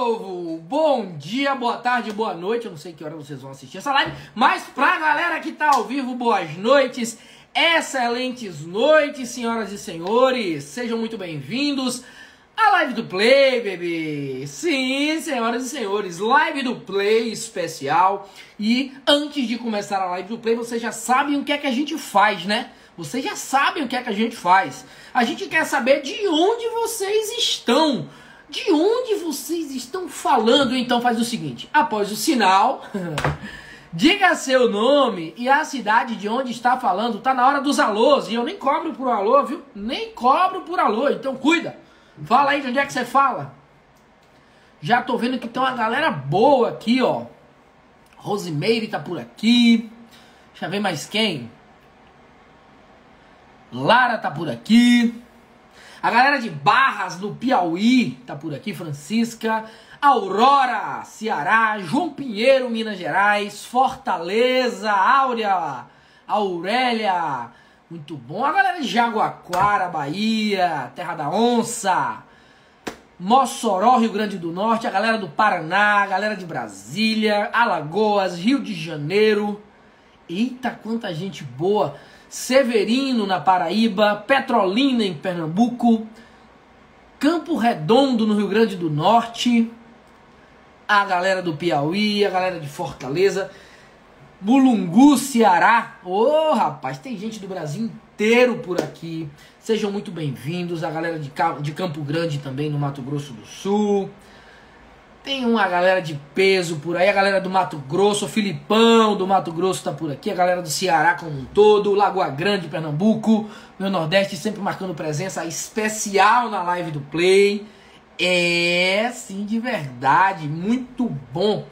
povo! Bom dia, boa tarde, boa noite. Eu não sei que hora vocês vão assistir essa live, mas pra galera que tá ao vivo, boas noites, excelentes noites, senhoras e senhores. Sejam muito bem-vindos à live do Play, bebê. Sim, senhoras e senhores, live do Play especial. E antes de começar a live do Play, vocês já sabem o que é que a gente faz, né? Vocês já sabem o que é que a gente faz. A gente quer saber de onde vocês estão. De onde vocês estão falando? Então faz o seguinte, após o sinal, diga seu nome e a cidade de onde está falando. Tá na hora dos alôs e eu nem cobro por alô, viu? Nem cobro por alô, então cuida. Fala aí de onde é que você fala. Já tô vendo que tem uma galera boa aqui, ó. Rosimeire tá por aqui. Deixa eu ver mais quem. Lara tá por aqui. A galera de Barras, no Piauí, tá por aqui. Francisca. Aurora, Ceará. João Pinheiro, Minas Gerais. Fortaleza. Áurea. Aurélia. Muito bom. A galera de Jaguaquara, Bahia. Terra da Onça. Mossoró, Rio Grande do Norte. A galera do Paraná. A galera de Brasília. Alagoas, Rio de Janeiro. Eita, quanta gente boa. Severino, na Paraíba, Petrolina, em Pernambuco, Campo Redondo, no Rio Grande do Norte, a galera do Piauí, a galera de Fortaleza, Bulungu, Ceará. Ô, rapaz, tem gente do Brasil inteiro por aqui. Sejam muito bem-vindos. A galera de Campo Grande também, no Mato Grosso do Sul. Tem uma galera de peso por aí, a galera do Mato Grosso, o Filipão do Mato Grosso tá por aqui, a galera do Ceará como um todo, Lagoa Grande, Pernambuco, meu Nordeste sempre marcando presença especial na live do Play. É, sim, de verdade, muito bom.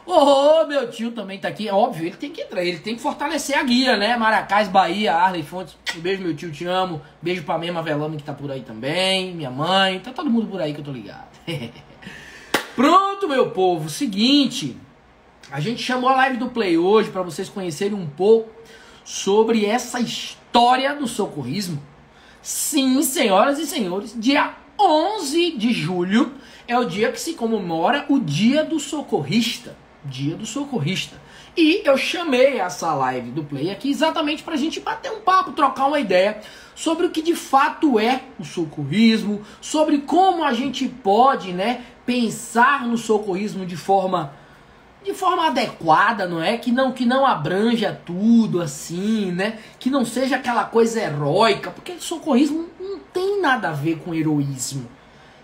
Oh, meu tio também tá aqui, é óbvio, ele tem que entrar, ele tem que fortalecer a guia, né? Maracás, Bahia, Arley Fontes, um beijo, meu tio, te amo. Beijo pra Mema Velame que tá por aí também, minha mãe, tá todo mundo por aí que eu tô ligado. Pronto, meu povo, seguinte, a gente chamou a live do Play hoje para vocês conhecerem um pouco sobre essa história do socorrismo. Sim, senhoras e senhores, dia 11 de julho é o dia que se comemora o Dia do Socorrista. Dia do Socorrista. E eu chamei essa live do Play aqui exatamente para a gente bater um papo, trocar uma ideia sobre o que de fato é o socorrismo, sobre como a gente pode, né, pensar no socorrismo de forma adequada, não é? Que não abranja tudo assim, né? Que não seja aquela coisa heróica, porque socorrismo não tem nada a ver com heroísmo.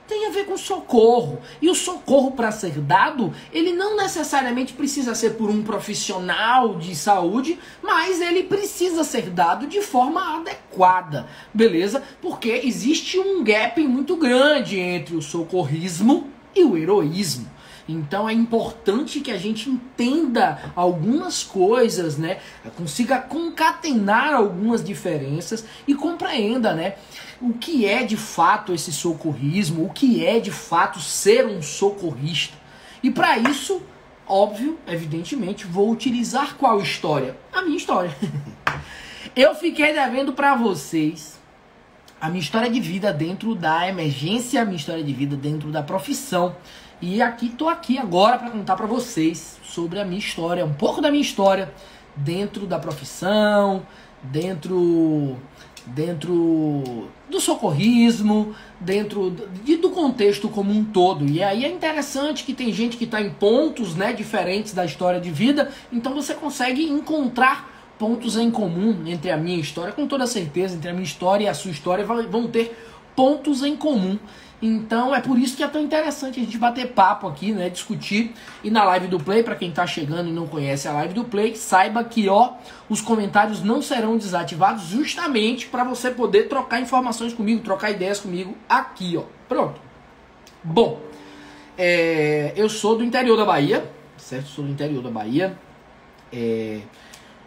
Tem a ver com socorro. E o socorro, para ser dado, ele não necessariamente precisa ser por um profissional de saúde, mas ele precisa ser dado de forma adequada, beleza? Porque existe um gap muito grande entre o socorrismo e o heroísmo. Então é importante que a gente entenda algumas coisas, né? Consiga concatenar algumas diferenças e compreenda, né, o que é de fato esse socorrismo, o que é de fato ser um socorrista. E para isso, óbvio, evidentemente, vou utilizar qual história? A minha história. Eu fiquei devendo para vocês a minha história de vida dentro da emergência, a minha história de vida dentro da profissão. E tô aqui agora para contar para vocês sobre a minha história, um pouco da minha história dentro da profissão, dentro do socorrismo, dentro do contexto como um todo. E aí é interessante que tem gente que está em pontos, né, diferentes da história de vida, então você consegue encontrar pontos em comum entre a minha história, com toda certeza, entre a minha história e a sua história vão ter pontos em comum. Então é por isso que é tão interessante a gente bater papo aqui, né, discutir. E na live do Play, para quem tá chegando e não conhece a live do Play, saiba que, ó, os comentários não serão desativados justamente para você poder trocar informações comigo, trocar ideias comigo aqui, ó. Pronto. Bom, eu sou do interior da Bahia, certo? Sou do interior da Bahia.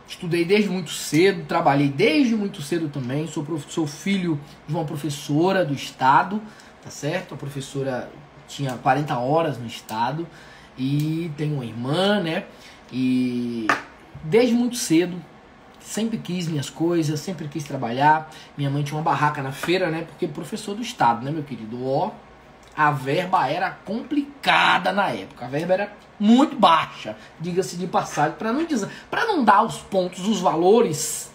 Estudei desde muito cedo, trabalhei desde muito cedo também. Sou filho de uma professora do estado, tá certo? A professora tinha 40 horas no estado e tenho uma irmã, né? E desde muito cedo sempre quis minhas coisas, sempre quis trabalhar. Minha mãe tinha uma barraca na feira, né? Porque professor do estado, né, meu querido? Ó, a verba era complicada na época. A verba era muito baixa, diga-se de passagem, para não dar os pontos, os valores.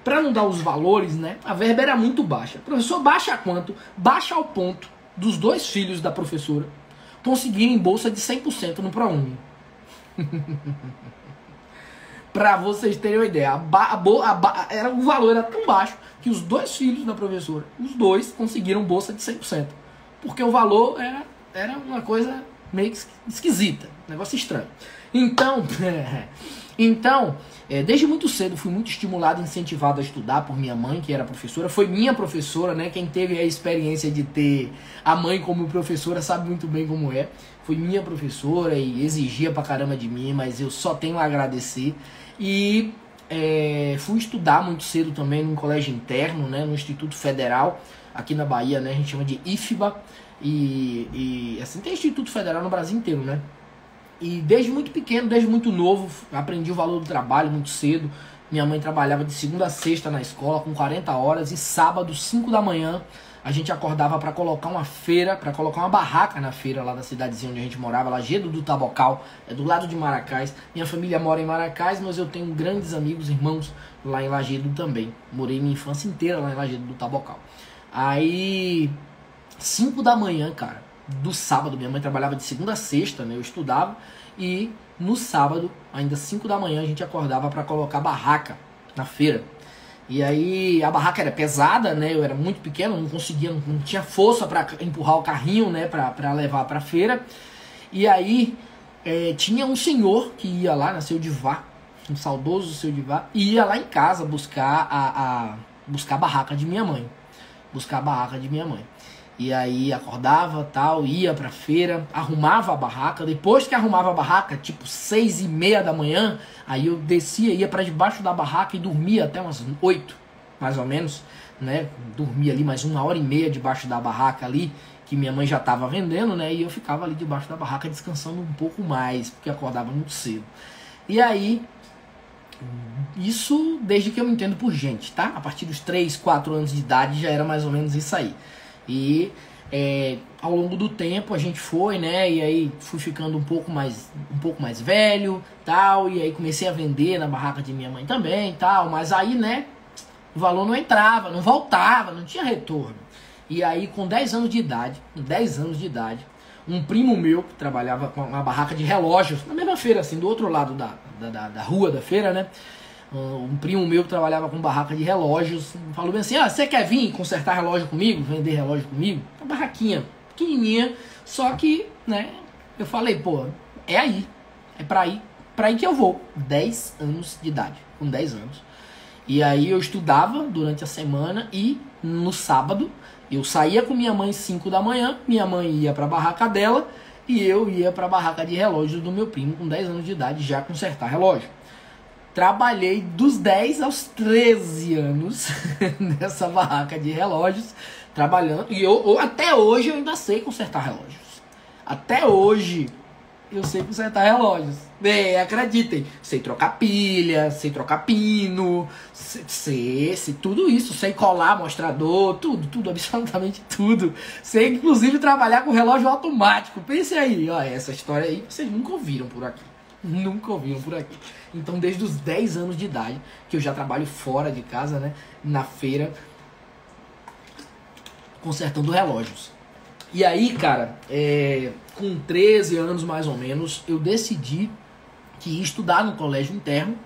Para não dar os valores, né? A verba era muito baixa. Professor, baixa a quanto? Baixa ao ponto dos 2 filhos da professora conseguirem bolsa de 100% no ProUni. Para vocês terem uma ideia, o valor era tão baixo que os 2 filhos da professora, os 2 conseguiram bolsa de 100%. Porque o valor era uma coisa meio esquisita, um negócio estranho. Então, desde muito cedo fui muito estimulado e incentivado a estudar por minha mãe, que era professora. Foi minha professora, né? Quem teve a experiência de ter a mãe como professora sabe muito bem como é. Foi minha professora e exigia pra caramba de mim, mas eu só tenho a agradecer. E fui estudar muito cedo também num colégio interno, né? No Instituto Federal, aqui na Bahia, né? A gente chama de IFBA. E assim, tem Instituto Federal no Brasil inteiro, né? E desde muito pequeno, desde muito novo, aprendi o valor do trabalho muito cedo. Minha mãe trabalhava de segunda a sexta na escola, com 40 horas. E sábado, 5 da manhã, a gente acordava para colocar uma feira, para colocar uma barraca na feira lá da cidadezinha onde a gente morava, Lajedo do Tabocal, é do lado de Maracás. Minha família mora em Maracás, mas eu tenho grandes amigos, irmãos lá em Lajedo também. Morei minha infância inteira lá em Lajedo do Tabocal. Aí, 5 da manhã, cara, do sábado, minha mãe trabalhava de segunda a sexta, né? Eu estudava, e no sábado, ainda 5 da manhã, a gente acordava para colocar barraca na feira. E aí a barraca era pesada, né? Eu era muito pequeno, não conseguia, não tinha força para empurrar o carrinho, né? Para levar para feira. E aí tinha um senhor que ia lá na Seu Divá, um saudoso Seu Divá, e ia lá em casa buscar buscar a barraca de minha mãe. E aí acordava, tal, ia pra feira, arrumava a barraca. Depois que arrumava a barraca, tipo 6:30 da manhã, aí eu descia, ia pra debaixo da barraca e dormia até umas 8, mais ou menos, né? Dormia ali mais 1h30 debaixo da barraca ali, que minha mãe já tava vendendo, né? E eu ficava ali debaixo da barraca descansando um pouco mais, porque acordava muito cedo. E aí, isso desde que eu me entendo por gente, tá? A partir dos 3, 4 anos de idade já era mais ou menos isso aí. E ao longo do tempo a gente foi, né? E aí fui ficando um pouco mais velho, tal. E aí comecei a vender na barraca de minha mãe também, tal. Mas aí, né? O valor não entrava, não voltava, não tinha retorno. E aí com 10 anos de idade, um primo meu que trabalhava com uma barraca de relógios na mesma feira, assim, do outro lado da rua da feira, né? Um primo meu que trabalhava com barraca de relógios falou bem assim: você quer vir consertar relógio comigo, vender relógio comigo? Uma barraquinha pequenininha, só que, né, eu falei, pô, é aí, é pra aí que eu vou. 10 anos de idade, com 10 anos. E aí eu estudava durante a semana e no sábado eu saía com minha mãe 5 da manhã, minha mãe ia pra barraca dela e eu ia pra barraca de relógios do meu primo com 10 anos de idade já consertar relógio. Trabalhei dos 10 aos 13 anos nessa barraca de relógios, trabalhando. E até hoje eu ainda sei consertar relógios. Até hoje eu sei consertar relógios. Acreditem. Sei trocar pilha, sei trocar pino, sei tudo isso. Sei colar mostrador, tudo, absolutamente tudo. Sei inclusive trabalhar com relógio automático. Pense aí, ó, essa história aí vocês nunca ouviram por aqui. Então, desde os 10 anos de idade, que eu já trabalho fora de casa, né? Na feira, consertando relógios. E aí, cara, com 13 anos mais ou menos, eu decidi que ia estudar no colégio interno.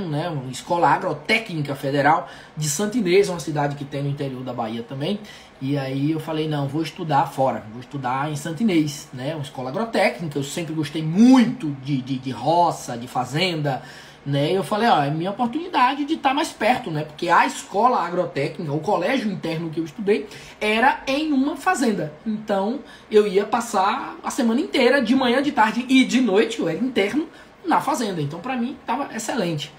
Né? Uma escola agrotécnica federal de Santa Inês, uma cidade que tem no interior da Bahia também. E aí eu falei, não, vou estudar fora, vou estudar em Santa Inês, né? Uma escola agrotécnica, eu sempre gostei muito de roça, de fazenda, né? E eu falei, ó, é minha oportunidade de estar mais perto, né? Porque a escola agrotécnica, o colégio interno que eu estudei, era em uma fazenda. Então eu ia passar a semana inteira, de manhã, de tarde e de noite, eu era interno, na fazenda. Então pra mim tava excelente.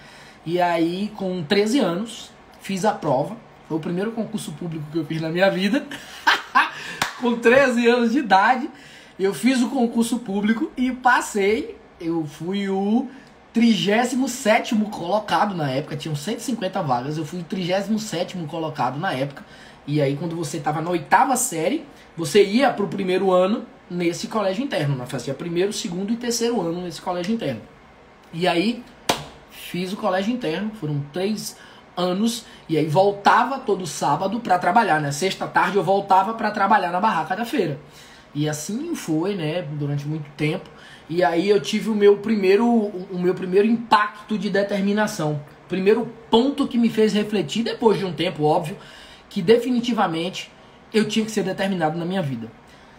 E aí com 13 anos fiz a prova. Foi o primeiro concurso público que eu fiz na minha vida. Com 13 anos de idade eu fiz o concurso público e passei. Eu fui o 37º colocado na época. Tinham 150 vagas. Eu fui o 37º colocado na época. E aí, quando você estava na 8ª série, você ia para o primeiro ano nesse colégio interno. Nós fazia primeiro, segundo e terceiro ano nesse colégio interno. E aí, fiz o colégio interno, foram 3 anos, e aí voltava todo sábado para trabalhar, né? Sexta tarde eu voltava para trabalhar na barraca da feira. E assim foi, né, durante muito tempo. E aí eu tive o meu primeiro impacto de determinação. Primeiro ponto que me fez refletir, depois de um tempo, óbvio, que definitivamente eu tinha que ser determinado na minha vida.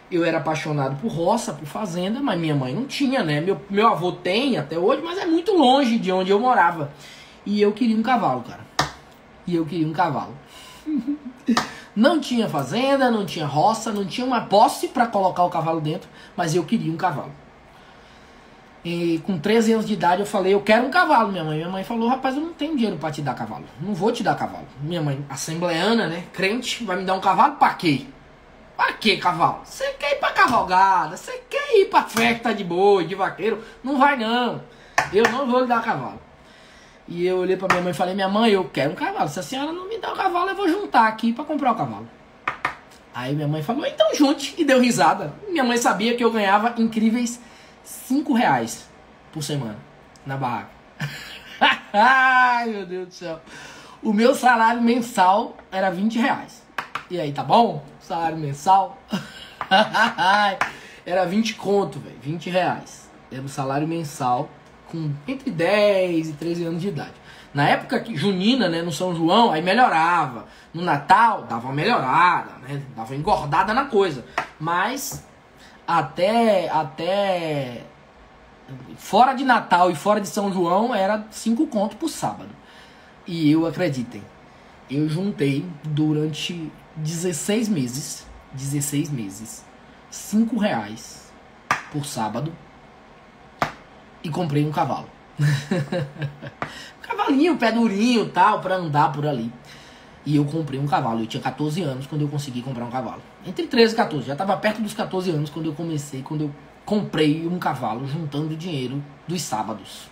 Eu era apaixonado por roça, por fazenda, mas minha mãe não tinha, né? Meu avô tem até hoje, mas é muito longe de onde eu morava. E eu queria um cavalo, cara. Não tinha fazenda, não tinha roça, não tinha uma posse para colocar o cavalo dentro, mas eu queria um cavalo. E com 13 anos de idade eu falei, eu quero um cavalo, minha mãe. Minha mãe falou, rapaz, eu não tenho dinheiro para te dar cavalo. Não vou te dar cavalo. Minha mãe, assembleana, né, crente, vai me dar um cavalo pra quê? Pra quê, cavalo? Você quer ir pra cavalgada, você quer ir pra festa de boi, de vaqueiro? Não vai não. Eu não vou lhe dar cavalo. E eu olhei pra minha mãe e falei, minha mãe, eu quero um cavalo. Se a senhora não me dá o cavalo, eu vou juntar aqui pra comprar o cavalo. Aí minha mãe falou, então junte. E deu risada. Minha mãe sabia que eu ganhava incríveis R$5 por semana na barraca. Ai, meu Deus do céu. O meu salário mensal era R$20. E aí, tá bom? Salário mensal? Era 20 conto, velho. R$20. Era o salário mensal com entre 10 e 13 anos de idade. Na época que junina, né, no São João, aí melhorava. No Natal, dava uma melhorada, né? Dava uma engordada na coisa. Mas até fora de Natal e fora de São João era 5 conto por sábado. E eu, acreditem, eu juntei durante 16 meses R$5 por sábado e comprei um cavalo. Um cavalinho, pé durinho, tal, pra andar por ali. E eu comprei um cavalo. Eu tinha 14 anos quando eu consegui comprar um cavalo. Entre 13 e 14. Já tava perto dos 14 anos quando eu comprei um cavalo juntando dinheiro dos sábados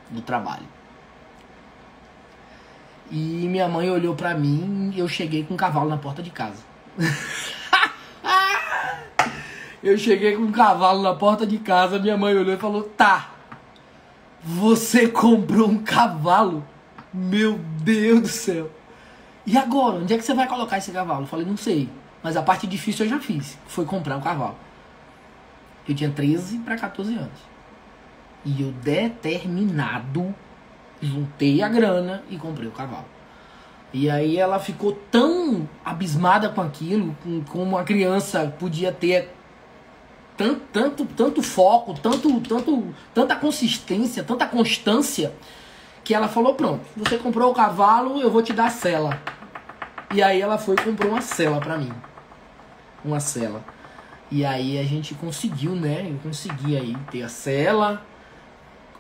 do trabalho. E minha mãe olhou pra mim e eu cheguei com um cavalo na porta de casa. Eu cheguei com um cavalo na porta de casa, minha mãe olhou e falou, tá, você comprou um cavalo? Meu Deus do céu. E agora, onde é que você vai colocar esse cavalo? Eu falei, não sei, mas a parte difícil eu já fiz, foi comprar um cavalo. Eu tinha 13 para 14 anos. E eu determinado, juntei a grana e comprei o cavalo. E aí ela ficou tão abismada com aquilo, como uma criança podia ter tanto foco, tanta consistência, tanta constância, que ela falou, pronto, você comprou o cavalo, eu vou te dar a sela. E aí ela foi e comprou uma sela pra mim. Uma sela. E aí a gente conseguiu, né? Eu consegui aí ter a sela,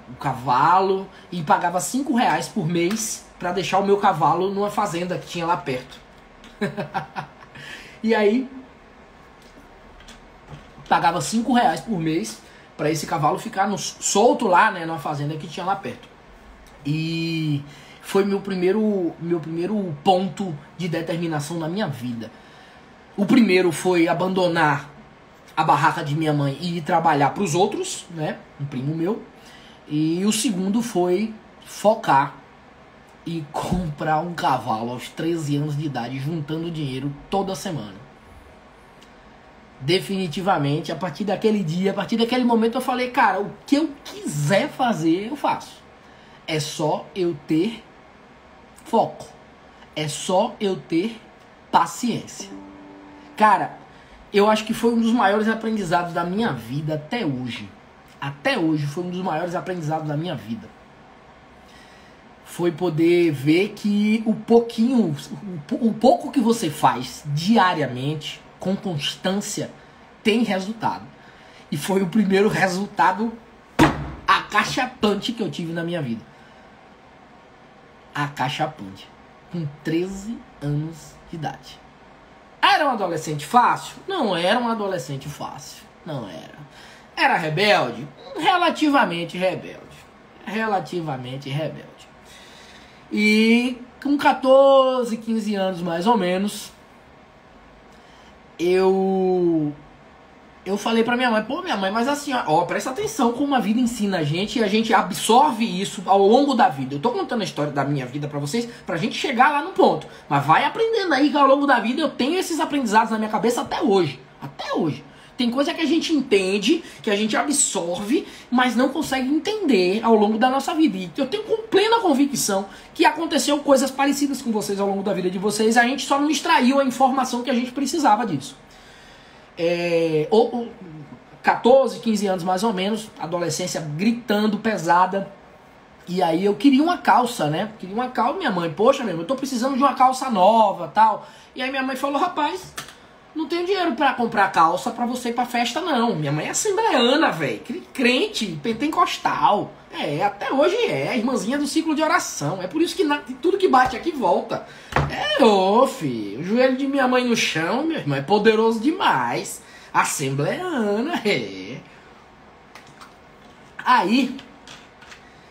o cavalo, e pagava R$5 por mês pra deixar o meu cavalo numa fazenda que tinha lá perto. E aí pagava R$5 por mês pra esse cavalo ficar solto lá, né, numa fazenda que tinha lá perto. E foi meu primeiro ponto de determinação na minha vida. O primeiro foi abandonar a barraca de minha mãe e ir trabalhar para os outros, né, um primo meu. E o segundo foi focar e comprar um cavalo aos 13 anos de idade, juntando dinheiro toda semana. Definitivamente, a partir daquele dia, a partir daquele momento eu falei, cara, o que eu quiser fazer, eu faço. É só eu ter foco. É só eu ter paciência. Cara, eu acho que foi um dos maiores aprendizados da minha vida até hoje. Até hoje foi um dos maiores aprendizados da minha vida. Foi poder ver que o pouco que você faz diariamente, com constância, tem resultado. E foi o primeiro resultado acachapante que eu tive na minha vida. Acachapante. Com 13 anos de idade. Era um adolescente fácil? Não era um adolescente fácil. Não era. Era rebelde? Relativamente rebelde. Relativamente rebelde. E com 14, 15 anos mais ou menos, eu falei pra minha mãe, pô, minha mãe, mas assim, ó, presta atenção como a vida ensina a gente e a gente absorve isso ao longo da vida. Eu tô contando a história da minha vida pra vocês, pra gente chegar lá no ponto. Mas vai aprendendo aí que ao longo da vida eu tenho esses aprendizados na minha cabeça até hoje. Até hoje. Tem coisa que a gente entende, que a gente absorve, mas não consegue entender ao longo da nossa vida. E eu tenho com plena convicção que aconteceu coisas parecidas com vocês ao longo da vida de vocês, a gente só não extraiu a informação que a gente precisava disso. 14, 15 anos mais ou menos, adolescência gritando, pesada. E aí eu queria uma calça, né? Queria uma calça, minha mãe, poxa, meu, eu tô precisando de uma calça nova, tal. E aí minha mãe falou, rapaz, não tenho dinheiro pra comprar calça pra você ir pra festa, não. Minha mãe é assembleana, velho, crente, pentecostal. Até hoje irmãzinha do ciclo de oração. É por isso que tudo que bate aqui volta. Filho, o joelho de minha mãe no chão, meu irmão, é poderoso demais. Assembleana, Aí,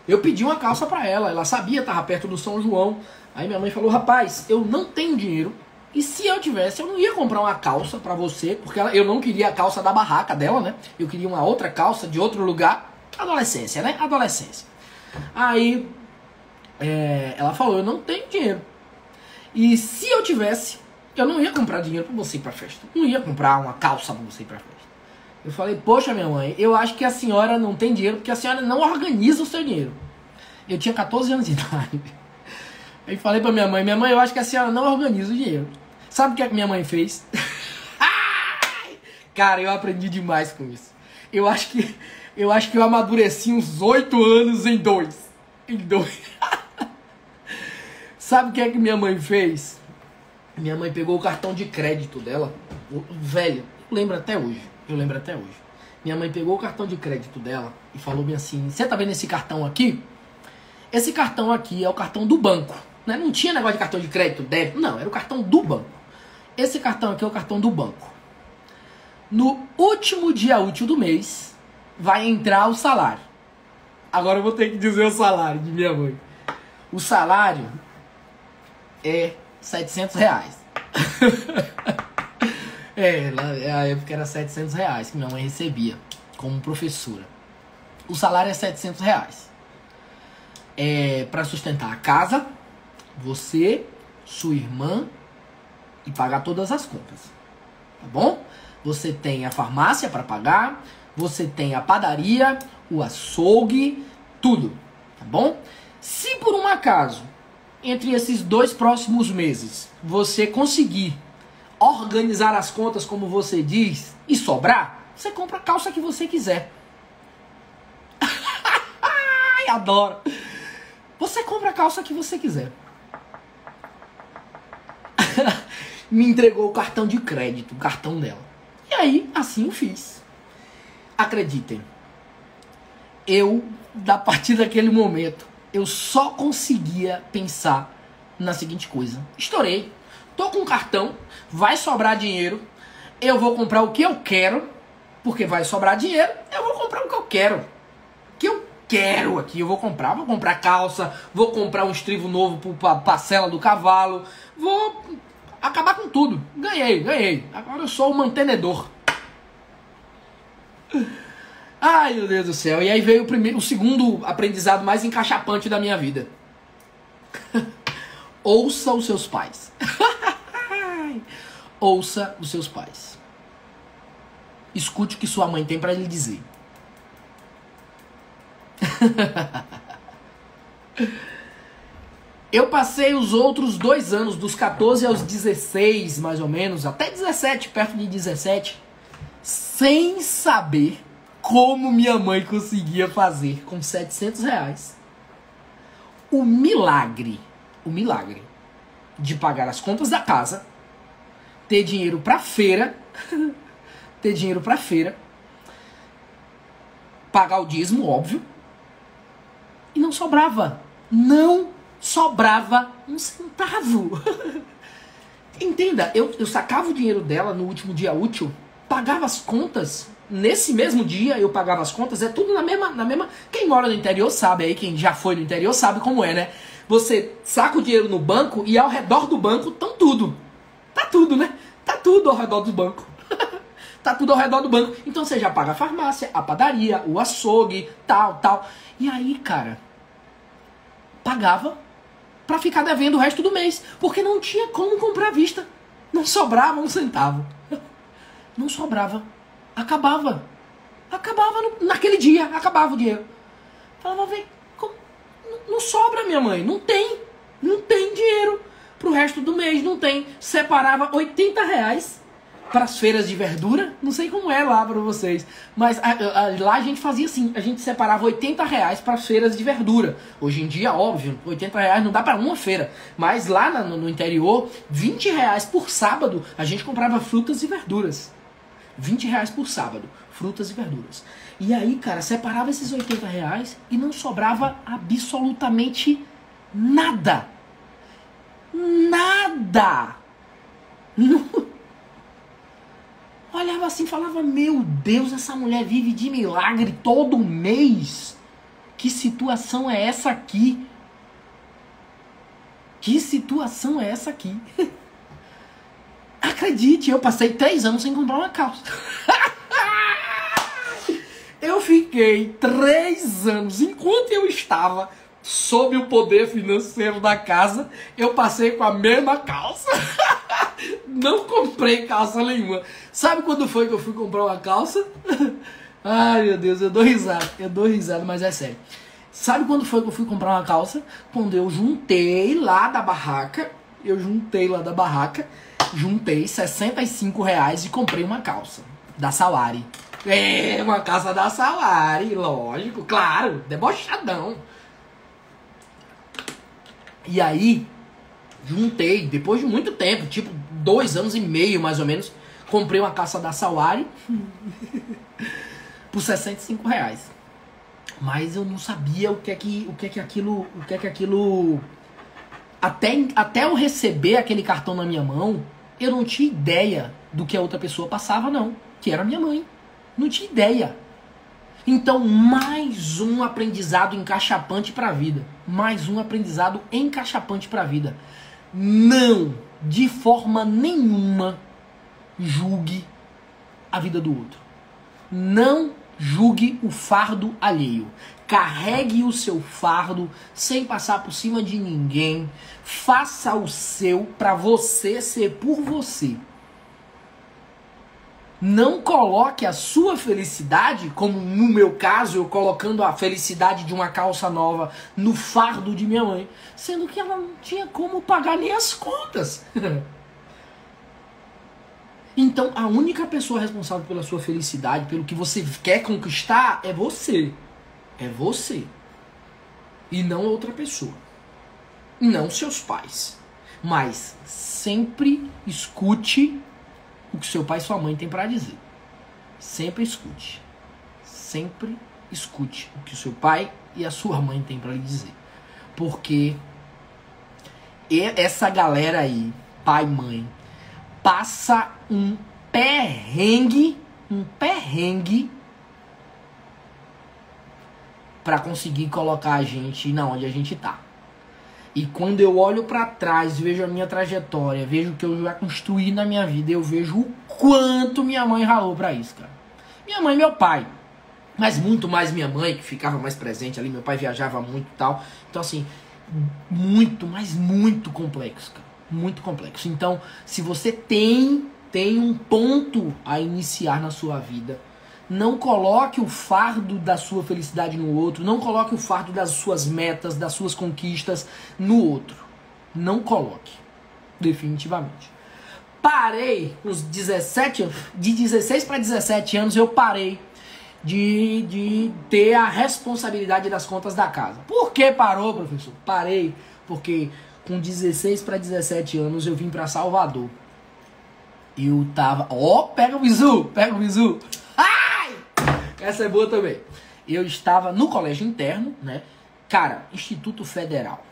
eu pedi uma calça pra ela sabia, tava perto do São João. Aí minha mãe falou, rapaz, eu não tenho dinheiro. E se eu tivesse, eu não ia comprar uma calça pra você, porque eu não queria a calça da barraca dela, né? Eu queria uma outra calça de outro lugar. Adolescência, né? Adolescência. Aí, ela falou, eu não tenho dinheiro. E se eu tivesse, eu não ia comprar dinheiro pra você ir pra festa. Não ia comprar uma calça pra você ir pra festa. Eu falei, poxa, minha mãe, eu acho que a senhora não tem dinheiro, porque a senhora não organiza o seu dinheiro. Eu tinha 14 anos de idade. Aí falei pra minha mãe, eu acho que a senhora não organiza o dinheiro. Sabe o que a minha mãe fez? Cara, eu aprendi demais com isso. Eu acho que eu amadureci uns 8 anos em 2. Sabe o que minha mãe fez? Minha mãe pegou o cartão de crédito dela. Velho, eu lembro até hoje. Minha mãe pegou o cartão de crédito dela e falou bem assim, você tá vendo esse cartão aqui? Esse cartão aqui é o cartão do banco. Né? Não tinha negócio de cartão de crédito, débito. Não, era o cartão do banco. Esse cartão aqui é o cartão do banco. No último dia útil do mês, vai entrar o salário. Agora eu vou ter que dizer o salário de minha mãe. O salário é R$700. Na época era R$700 que minha mãe recebia como professora. O salário é R$700. Para sustentar a casa, você, sua irmã e pagar todas as contas. Tá bom? Você tem a farmácia para pagar, você tem a padaria, o açougue, tudo, tá bom? Se por um acaso, entre esses 2 próximos meses, você conseguir organizar as contas como você diz e sobrar, você compra a calça que você quiser. Ai, adoro! Você compra a calça que você quiser. Me entregou o cartão de crédito, o cartão dela. E aí, assim eu fiz. Acreditem, a partir daquele momento, eu só conseguia pensar na seguinte coisa. Estourei. Tô com um cartão, vai sobrar dinheiro, eu vou comprar o que eu quero, porque vai sobrar dinheiro, eu vou comprar o que eu quero. O que eu quero aqui, eu vou comprar calça, vou comprar um estribo novo pra parcela do cavalo, vou acabar com tudo. Ganhei. Agora eu sou o mantenedor. Ai, meu Deus do céu. E aí veio o segundo aprendizado mais encaixapante da minha vida. Ouça os seus pais. Ouça os seus pais. Escute o que sua mãe tem pra lhe dizer. Eu passei os outros 2 anos, dos 14 aos 16, mais ou menos, até 17, perto de 17, sem saber como minha mãe conseguia fazer com R$700 o milagre de pagar as contas da casa, ter dinheiro pra feira, pagar o dízimo, óbvio, e não sobrava um centavo. Entenda, eu sacava o dinheiro dela no último dia útil, pagava as contas, nesse mesmo dia eu pagava as contas, é tudo na mesma... Quem mora no interior sabe aí, quem já foi no interior sabe como é, né? Você saca o dinheiro no banco e ao redor do banco estão tudo. Tá tudo, né? Tá tudo ao redor do banco. Tá tudo ao redor do banco. Então você já paga a farmácia, a padaria, o açougue, tal. E aí, cara, pagava pra ficar devendo o resto do mês. Porque não tinha como comprar à vista. Não sobrava um centavo. Não sobrava. Acabava. Naquele dia, acabava o dinheiro. Falava, velho, não sobra, minha mãe. Não tem dinheiro pro resto do mês. Não tem. Separava R$80 para as feiras de verdura. Não sei como é lá para vocês. Mas lá a gente fazia assim. A gente separava R$80 para as feiras de verdura. Hoje em dia, óbvio, R$80 não dá para uma feira. Mas lá no interior, R$20 por sábado, a gente comprava frutas e verduras. R$20 por sábado, frutas e verduras. E aí, cara, separava esses R$80 e não sobrava absolutamente nada. Nada! Não... Olhava assim e falava, meu Deus, essa mulher vive de milagre todo mês. Que situação é essa aqui? Que situação é essa aqui? Acredite, eu passei 3 anos sem comprar uma calça. Eu fiquei 3 anos, enquanto eu estava sob o poder financeiro da casa, eu passei com a mesma calça. Não comprei calça nenhuma. Sabe quando foi que eu fui comprar uma calça? Ai, meu Deus, eu dou risada, mas é sério. Sabe quando foi que eu fui comprar uma calça? Quando eu juntei lá da barraca, juntei R$65 e comprei uma calça da Sawari. É, uma calça da Sawari, lógico, claro, debochadão. E aí, juntei, depois de muito tempo, tipo 2 anos e meio mais ou menos, comprei uma calça da Sawari por R$65. Mas eu não sabia o que é que aquilo... Até eu receber aquele cartão na minha mão, eu não tinha ideia do que a outra pessoa passava, não. Que era minha mãe. Não tinha ideia. Então, mais um aprendizado encachapante para a vida. Mais um aprendizado encachapante para a vida. Não, de forma nenhuma, julgue a vida do outro. Não julgue o fardo alheio. Carregue o seu fardo sem passar por cima de ninguém. Faça o seu para você ser por você. Não coloque a sua felicidade, como no meu caso, eu colocando a felicidade de uma calça nova no fardo de minha mãe, sendo que ela não tinha como pagar nem as contas. Então, a única pessoa responsável pela sua felicidade, pelo que você quer conquistar, é você. É você. E não outra pessoa. Não seus pais. Mas sempre escute o que seu pai e sua mãe têm para dizer. Sempre escute. Sempre escute o que o seu pai e a sua mãe têm para lhe dizer. Porque essa galera aí, pai e mãe, passa um perrengue para conseguir colocar a gente na onde a gente tá. E quando eu olho para trás, vejo a minha trajetória, vejo o que eu já construí na minha vida, eu vejo o quanto minha mãe ralou para isso, cara. Minha mãe e meu pai. Mas muito mais minha mãe, que ficava mais presente ali. Meu pai viajava muito e tal. Então, assim, muito, mas muito complexo, cara. Muito complexo. Então, se você tem um ponto a iniciar na sua vida, não coloque o fardo da sua felicidade no outro. Não coloque o fardo das suas metas, das suas conquistas no outro. Não coloque. Definitivamente. Parei nos 17 anos. De 16 para 17 anos eu parei de ter a responsabilidade das contas da casa. Por que parou, professor? Parei porque com 16 para 17 anos eu vim para Salvador. Eu tava... pega o bizu! Pega o bizu! Ai! Essa é boa também. Eu estava no colégio interno, né? Cara, Instituto Federal.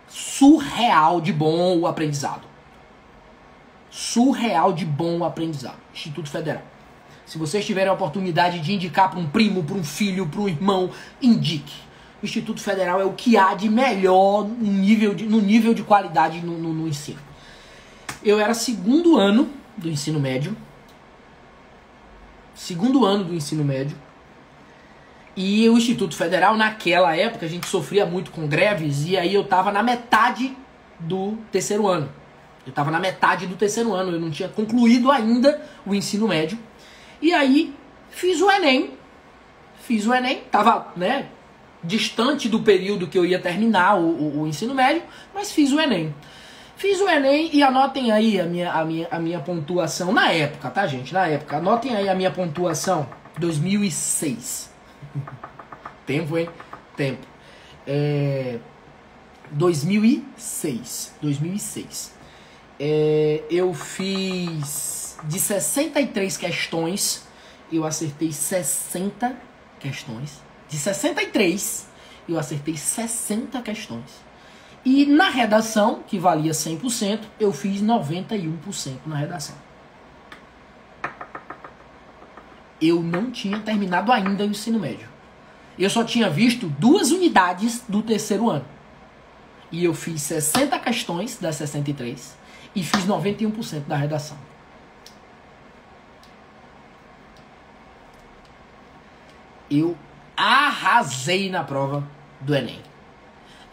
Surreal de bom o aprendizado. Surreal de bom o aprendizado. Instituto Federal. Se vocês tiverem a oportunidade de indicar para um primo, para um filho, para um irmão, indique. O Instituto Federal é o que há de melhor no nível de qualidade no ensino. Eu era segundo ano do ensino médio. Segundo ano do ensino médio. E o Instituto Federal, naquela época, a gente sofria muito com greves, e aí eu tava na metade do terceiro ano. Eu tava na metade do terceiro ano, eu não tinha concluído ainda o ensino médio. E aí, fiz o Enem, tava, né, distante do período que eu ia terminar o ensino médio, mas fiz o Enem. Fiz o Enem e anotem aí a minha pontuação na época, tá, gente? Na época, anotem aí a minha pontuação, 2006. Tempo, hein? Tempo. 2006. Eu fiz de 63 questões, eu acertei 60 questões. De 63, eu acertei 60 questões. E na redação, que valia 100%, eu fiz 91% na redação. Eu não tinha terminado ainda o ensino médio. Eu só tinha visto 2 unidades do terceiro ano. E eu fiz 60 questões das 63 e fiz 91% da redação. Eu arrasei na prova do Enem.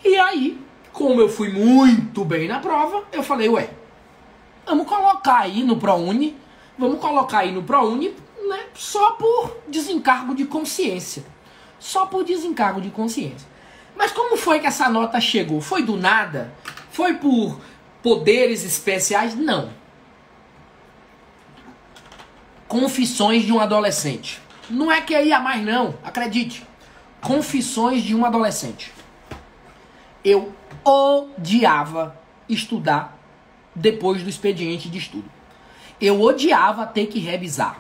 E aí, como eu fui muito bem na prova, eu falei, ué, vamos colocar aí no ProUni, né, só por desencargo de consciência. Só por desencargo de consciência. Mas como foi que essa nota chegou? Foi do nada? Foi por poderes especiais? Não. Confissões de um adolescente. Não é que ia mais não, acredite. Confissões de um adolescente. Eu odiava estudar depois do expediente de estudo. Eu odiava ter que revisar.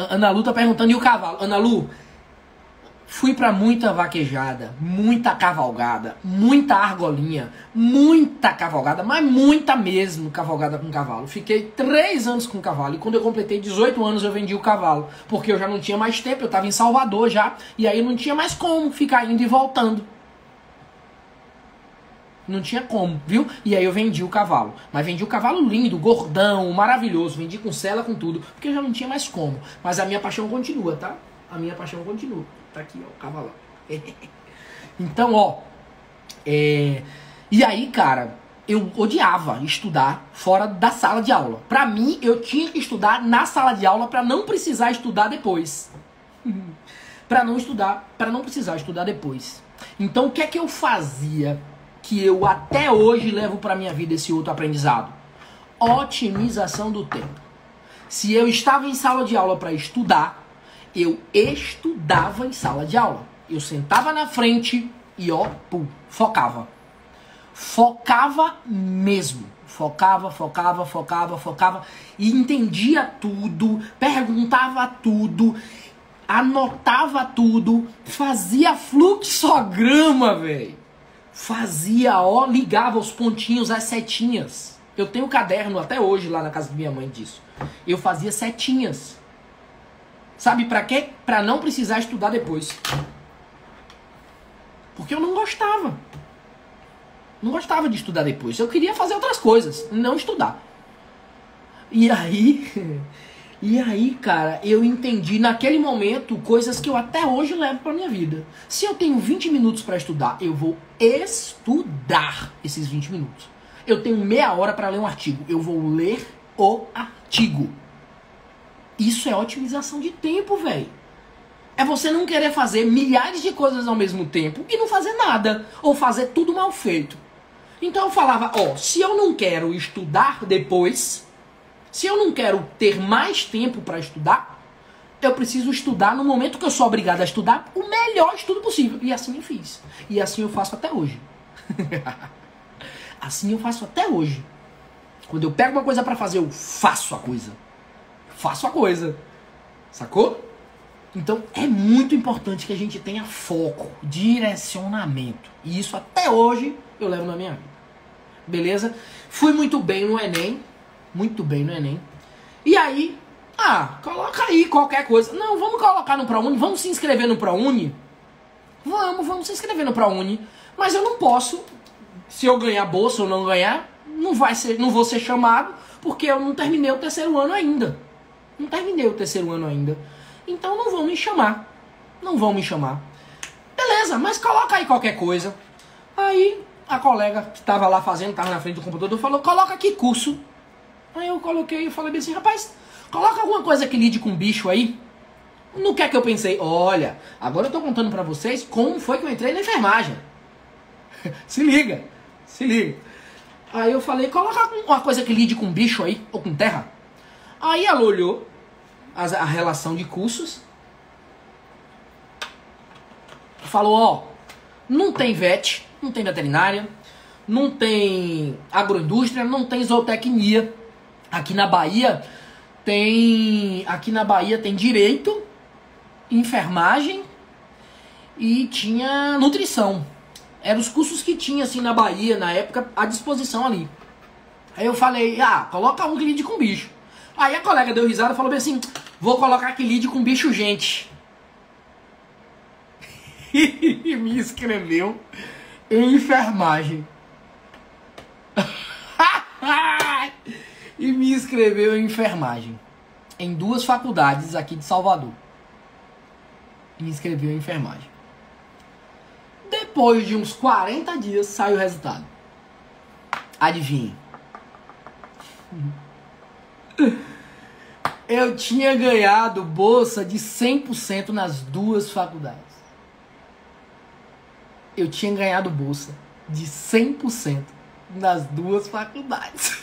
Ana Lu tá perguntando, e o cavalo? Ana Lu, fui pra muita vaquejada, muita cavalgada, muita argolinha, muita cavalgada, mas muita mesmo cavalgada com cavalo. Fiquei 3 anos com cavalo, e quando eu completei 18 anos eu vendi o cavalo, porque eu já não tinha mais tempo, eu tava em Salvador já, e aí não tinha mais como ficar indo e voltando. Não tinha como, viu? E aí eu vendi o cavalo. Mas vendi o cavalo lindo, gordão, maravilhoso. Vendi com sela, com tudo. Porque eu já não tinha mais como. Mas a minha paixão continua, tá? A minha paixão continua. Tá aqui, ó, o cavalão. Então, ó. E aí, cara, eu odiava estudar fora da sala de aula. Pra mim, eu tinha que estudar na sala de aula pra não precisar estudar depois. Pra não precisar estudar depois. Então, o que é que eu fazia? Que eu até hoje levo para minha vida esse outro aprendizado. Otimização do tempo. Se eu estava em sala de aula para estudar, eu estudava em sala de aula. Eu sentava na frente e focava. Focava mesmo. Focava. E entendia tudo, perguntava tudo, anotava tudo, fazia fluxograma, velho. Ligava os pontinhos, as setinhas. Eu tenho caderno até hoje lá na casa da minha mãe disso. Eu fazia setinhas. Sabe pra quê? Pra não precisar estudar depois. Porque eu não gostava. Não gostava de estudar depois. Eu queria fazer outras coisas, não estudar. E aí, cara, eu entendi naquele momento coisas que eu até hoje levo pra minha vida. Se eu tenho 20 minutos pra estudar, eu vou estudar esses 20 minutos. Eu tenho meia hora pra ler um artigo, eu vou ler o artigo. Isso é otimização de tempo, velho. É você não querer fazer milhares de coisas ao mesmo tempo e não fazer nada, ou fazer tudo mal feito. Então eu falava, se eu não quero estudar depois, se eu não quero ter mais tempo para estudar, eu preciso estudar no momento que eu sou obrigado a estudar o melhor estudo possível. E assim eu fiz. E assim eu faço até hoje. Assim eu faço até hoje. Quando eu pego uma coisa para fazer, eu faço a coisa. Faço a coisa. Sacou? Então é muito importante que a gente tenha foco, direcionamento. E isso até hoje eu levo na minha vida. Beleza? Fui muito bem no Enem. Muito bem no Enem. E aí, coloca aí qualquer coisa. Não, vamos colocar no ProUni, vamos se inscrever no ProUni. Vamos se inscrever no ProUni. Mas eu não posso, se eu ganhar bolsa ou não ganhar, não vou ser chamado, porque eu não terminei o terceiro ano ainda. Não terminei o terceiro ano ainda. Então não vão me chamar. Não vão me chamar. Beleza, mas coloca aí qualquer coisa. Aí a colega que estava lá fazendo, estava na frente do computador, falou, coloca aqui curso. Aí eu coloquei e falei assim, rapaz, coloca alguma coisa que lide com bicho aí. No que é que eu pensei? Olha, agora eu tô contando pra vocês como foi que eu entrei na enfermagem. Se liga, se liga. Aí eu falei, coloca uma coisa que lide com bicho aí, ou com terra. Aí ela olhou a relação de cursos. Falou, ó, não tem vet, não tem veterinária, não tem agroindústria, não tem zootecnia. Aqui na Bahia tem direito, enfermagem e tinha nutrição. Eram os cursos que tinha assim na Bahia, na época, à disposição ali. Aí eu falei, coloca um que lide com bicho. Aí a colega deu risada e falou bem assim, vou colocar que lide com bicho gente. E me inscreveu em enfermagem. E me inscreveu em enfermagem. Em 2 faculdades aqui de Salvador. Me inscreveu em enfermagem. Depois de uns 40 dias sai o resultado. Adivinhe. Eu tinha ganhado bolsa de 100% nas 2 faculdades. Eu tinha ganhado bolsa de 100% nas 2 faculdades.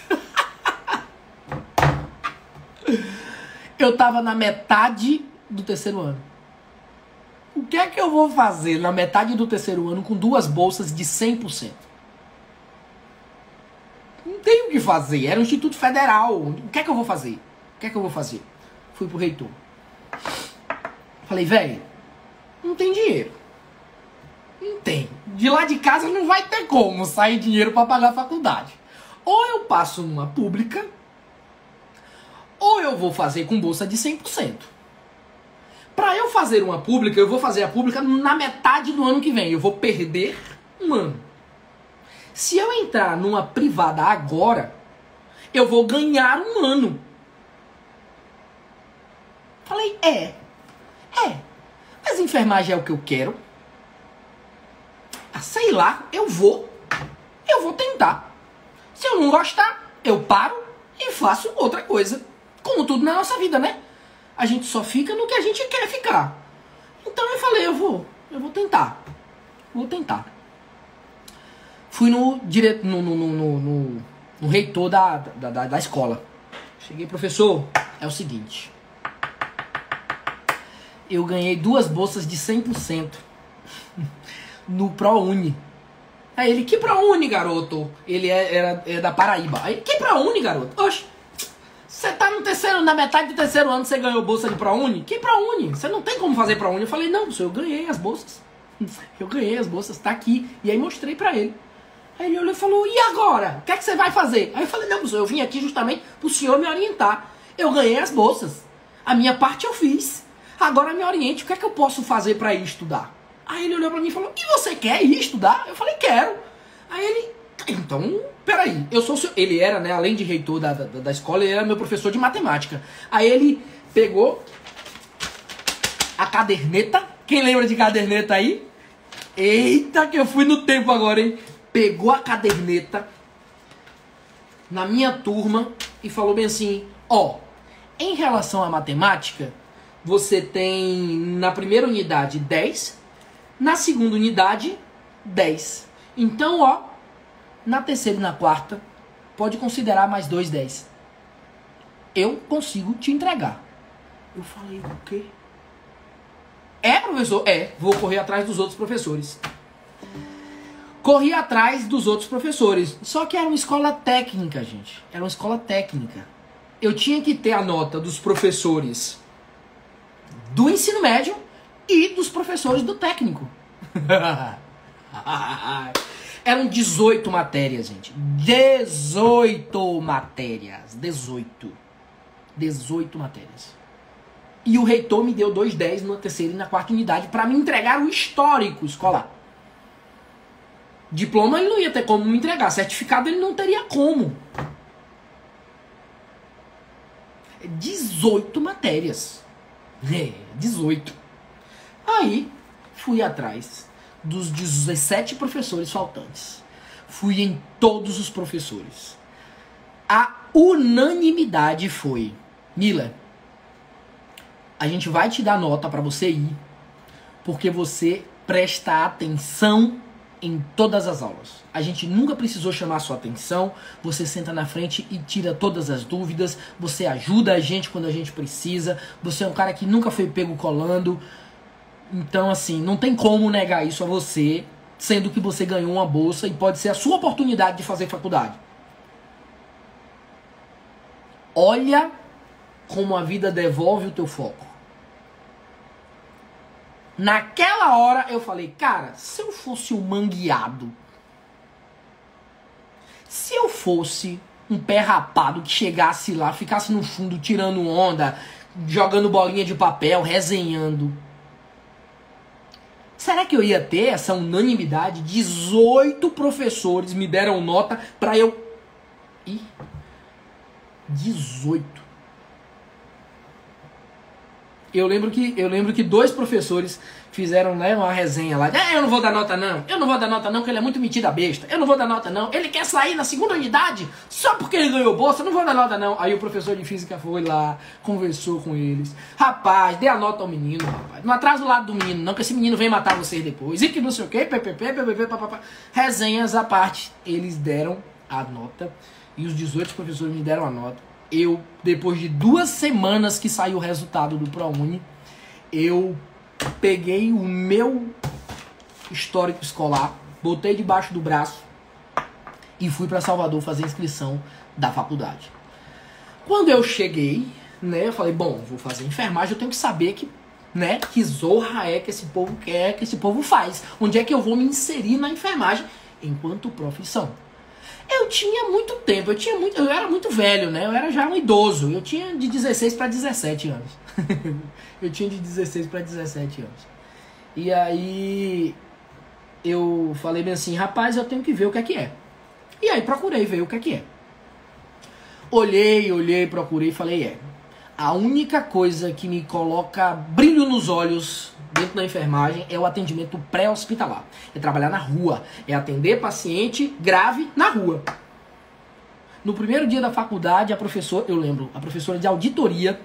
Eu tava na metade do terceiro ano. O que é que eu vou fazer na metade do terceiro ano com 2 bolsas de 100%? Não tenho o que fazer. Era um instituto federal. O que é que eu vou fazer? O que é que eu vou fazer? Fui pro reitor. Falei, velho, não tem dinheiro. Não tem. De lá de casa não vai ter como sair dinheiro para pagar a faculdade. Ou eu passo numa pública, ou eu vou fazer com bolsa de 100%. Para eu fazer uma pública, eu vou fazer a pública na metade do ano que vem. Eu vou perder um ano. Se eu entrar numa privada agora, eu vou ganhar um ano. Falei, mas enfermagem é o que eu quero. Sei lá, eu vou tentar. Se eu não gostar, eu paro e faço outra coisa. Como tudo na nossa vida, né? A gente só fica no que a gente quer ficar. Então eu falei, eu vou tentar. Vou tentar. Fui no reitor da escola. Cheguei, professor, é o seguinte. Eu ganhei 2 bolsas de 100% no ProUni. Aí ele, que ProUni, garoto? Ele é da Paraíba. Aí, que ProUni, garoto? Oxe, você tá na metade do terceiro ano, você ganhou bolsa de ProUni? Que ProUni? Você não tem como fazer ProUni. Eu falei, não, professor, eu ganhei as bolsas. Eu ganhei as bolsas, tá aqui. E aí mostrei pra ele. Aí ele olhou e falou, e agora? O que é que você vai fazer? Aí eu falei, não, professor, eu vim aqui justamente pro senhor me orientar. Eu ganhei as bolsas. A minha parte eu fiz. Agora me oriente, o que é que eu posso fazer pra ir estudar? Aí ele olhou pra mim e falou, e você quer ir estudar? Eu falei, quero. Aí ele, então, peraí, eu sou o seu... Ele era, né, além de reitor da escola, ele era meu professor de matemática. Aí ele pegou a caderneta, quem lembra de caderneta aí? Eita, que eu fui no tempo agora, hein? Pegou a caderneta na minha turma e falou bem assim, ó, em relação à matemática, você tem na primeira unidade 10, na segunda unidade 10. Então, ó, na terceira e na quarta, pode considerar mais 2 10. Eu consigo te entregar. Eu falei, o quê? É, professor? É, vou correr atrás dos outros professores. Corri atrás dos outros professores. Só que era uma escola técnica, gente. Era uma escola técnica. Eu tinha que ter a nota dos professores do ensino médio e dos professores do técnico. Eram 18 matérias, gente. 18 matérias. 18 matérias. E o reitor me deu 2 10 na terceira e na quarta unidade para me entregar o histórico escolar. Diploma ele não ia ter como me entregar, certificado ele não teria como. 18 matérias. 18. Aí, fui atrás dos 17 professores faltantes. Fui em todos os professores. A unanimidade foi: Mila, a gente vai te dar nota para você ir, porque você presta atenção em todas as aulas. A gente nunca precisou chamar sua atenção, você senta na frente e tira todas as dúvidas, você ajuda a gente quando a gente precisa, você é um cara que nunca foi pego colando. Então, assim, não tem como negar isso a você, sendo que você ganhou uma bolsa e pode ser a sua oportunidade de fazer faculdade. Olha como a vida devolve o teu foco. Naquela hora eu falei, cara, se eu fosse um mangueado, se eu fosse um pé rapado que chegasse lá, ficasse no fundo tirando onda, jogando bolinha de papel, resenhando, será que eu ia ter essa unanimidade? 18 professores me deram nota pra eu... 18. Eu lembro que 2 professores fizeram, né, uma resenha lá. Eu não vou dar nota não. Eu não vou dar nota não, porque ele é muito metido a besta. Eu não vou dar nota não. Ele quer sair na segunda unidade só porque ele ganhou bolsa. Eu não vou dar nota não. Aí o professor de física foi lá, conversou com eles. Rapaz, dê a nota ao menino, rapaz. Não atrasa o lado do menino não, que esse menino vem matar vocês depois. E que não sei o quê, papapá. Resenhas à parte. Eles deram a nota e os 18 professores me deram a nota. Eu, depois de 2 semanas que saiu o resultado do ProUni, eu peguei o meu histórico escolar, botei debaixo do braço e fui para Salvador fazer a inscrição da faculdade. Quando eu cheguei, né, eu falei, bom, vou fazer enfermagem, eu tenho que saber que, né, que zorra é que esse povo quer, que esse povo faz. Onde é que eu vou me inserir na enfermagem enquanto profissão? Eu tinha muito tempo, eu era muito velho, né? Eu era já um idoso. Eu tinha de 16 para 17 anos. Eu tinha de 16 para 17 anos. E aí eu falei bem assim, rapaz, eu tenho que ver o que é. E aí procurei ver o que é. Olhei, procurei e falei, a única coisa que me coloca brilho nos olhos dentro da enfermagem é o atendimento pré-hospitalar. É trabalhar na rua. É atender paciente grave na rua. No primeiro dia da faculdade, a professora de auditoria,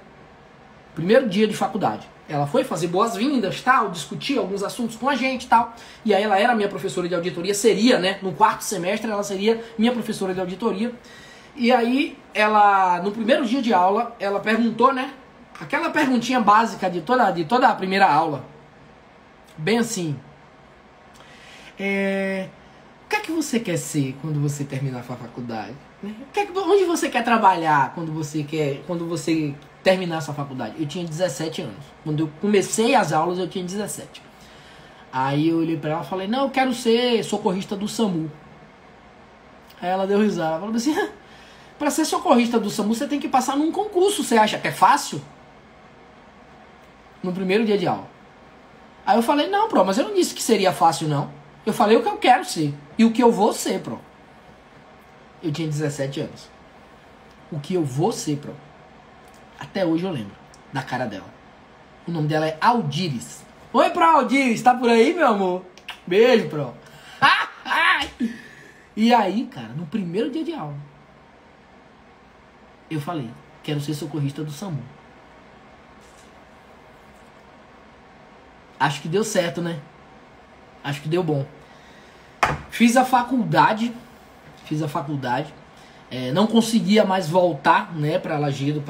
primeiro dia de faculdade, ela foi fazer boas-vindas, tal, discutir alguns assuntos com a gente, tal. E aí ela era minha professora de auditoria, seria, né, no 4º semestre ela seria minha professora de auditoria. E aí ela, no primeiro dia de aula, ela perguntou, né, aquela perguntinha básica de toda a primeira aula. Bem assim, o que é que você quer ser quando você terminar a sua faculdade? Onde você quer trabalhar quando você terminar a sua faculdade? Eu tinha 17 anos. Quando eu comecei as aulas, eu tinha 17. Aí eu olhei pra ela e falei, não, eu quero ser socorrista do SAMU. Aí ela deu risada. Ela falou assim, pra ser socorrista do SAMU, você tem que passar num concurso. Você acha que é fácil? No primeiro dia de aula. Aí eu falei, não, mas eu não disse que seria fácil, não. Eu falei o que eu quero ser. E o que eu vou ser, Eu tinha 17 anos. O que eu vou ser, Até hoje eu lembro da cara dela. O nome dela é Aldires. Oi, Aldires, tá por aí, meu amor? Beijo, E aí, cara, no primeiro dia de aula, eu falei, quero ser socorrista do SAMU. Acho que deu certo, né? Acho que deu bom. Fiz a faculdade. Não conseguia mais voltar, né, para Lajedo,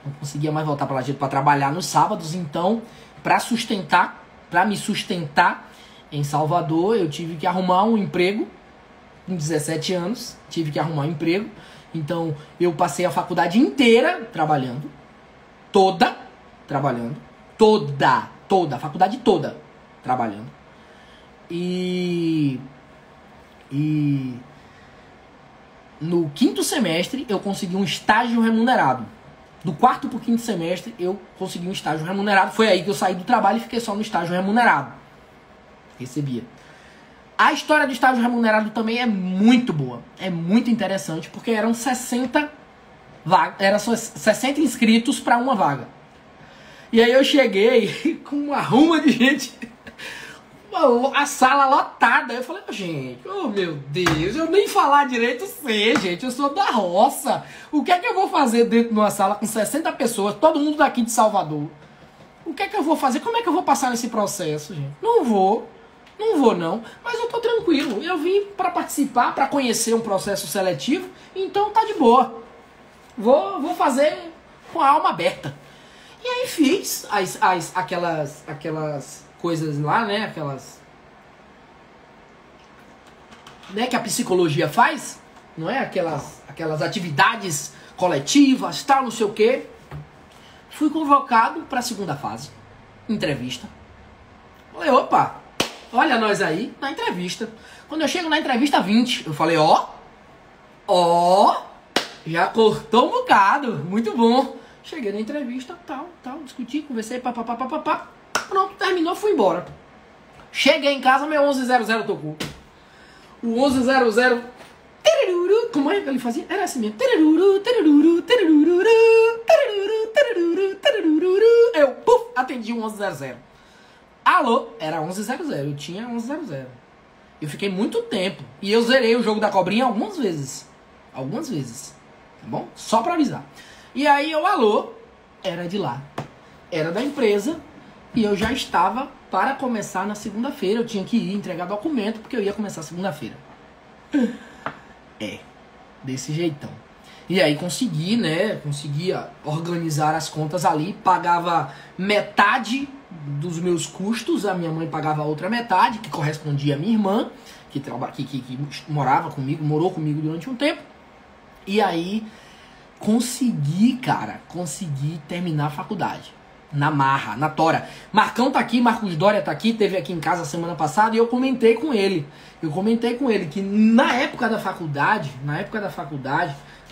não conseguia mais voltar para Lajedo para trabalhar nos sábados. Então, para me sustentar em Salvador, eu tive que arrumar um emprego. Com 17 anos, tive que arrumar um emprego. Então, eu passei a faculdade inteira trabalhando. Toda, a faculdade toda trabalhando. E no 5º semestre eu consegui um estágio remunerado. Do 4º pro 5º semestre eu consegui um estágio remunerado. Foi aí que eu saí do trabalho e fiquei só no estágio remunerado. Recebia. A história do estágio remunerado também é muito boa. É muito interessante, porque eram 60 inscritos para uma vaga. E aí eu cheguei com uma ruma de gente, a sala lotada. Eu falei, gente, oh meu Deus, eu nem falar direito sei, gente. Eu sou da roça. O que é que eu vou fazer dentro de uma sala com 60 pessoas, todo mundo daqui de Salvador? O que é que eu vou fazer? Como é que eu vou passar nesse processo, gente? Não vou não, mas eu tô tranquilo. Eu vim para participar, para conhecer um processo seletivo, então tá de boa. Vou fazer com a alma aberta. E aí fiz aquelas coisas lá, né? Aquelas, né, que a psicologia faz, não é? Aquelas atividades coletivas, tal, não sei o quê. Fui convocado para a segunda fase, entrevista. Falei, opa, olha nós aí na entrevista. Quando eu chego na entrevista 20, eu falei, ó, já cortou um bocado, muito bom. Cheguei na entrevista, tal, discuti, conversei, papapá. Pronto, terminou, fui embora. Cheguei em casa, meu 1100 tocou. O 1100, como é que ele fazia? Era assim mesmo. Eu, puf, atendi o 1100. Alô, era 1100, eu tinha 1100. Eu fiquei muito tempo. E eu zerei o jogo da cobrinha algumas vezes. Tá bom? Só pra avisar. E aí eu, alô, era de lá. Era da empresa. E eu já estava para começar na segunda-feira. Eu tinha que ir entregar documento, porque eu ia começar segunda-feira. Desse jeitão. E aí consegui, né? Conseguia organizar as contas ali. Pagava metade dos meus custos. A minha mãe pagava a outra metade, que correspondia à minha irmã, que morava comigo, morou comigo durante um tempo. E aí consegui terminar a faculdade. Na marra, na tora. Marcão tá aqui, Marcos Dória tá aqui, teve aqui em casa semana passada e eu comentei com ele. Que na época da faculdade,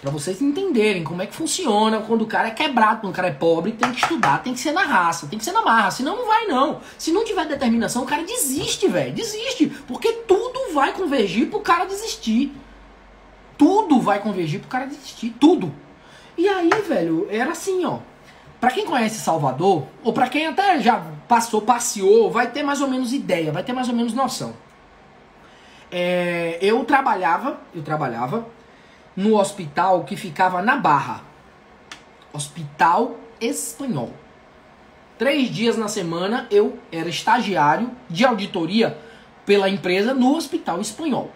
pra vocês entenderem como é que funciona quando o cara é quebrado, quando o cara é pobre, tem que estudar, tem que ser na raça, tem que ser na marra, senão não vai não. Se não tiver determinação, o cara desiste, velho, desiste, porque tudo vai convergir pro cara desistir. Tudo. E aí, velho, era assim, ó. Pra quem conhece Salvador, ou pra quem até já passeou, vai ter mais ou menos ideia, vai ter mais ou menos noção. Eu trabalhava no hospital que ficava na Barra. Hospital Espanhol. 3 dias na semana eu era estagiário de auditoria pela empresa no Hospital Espanhol.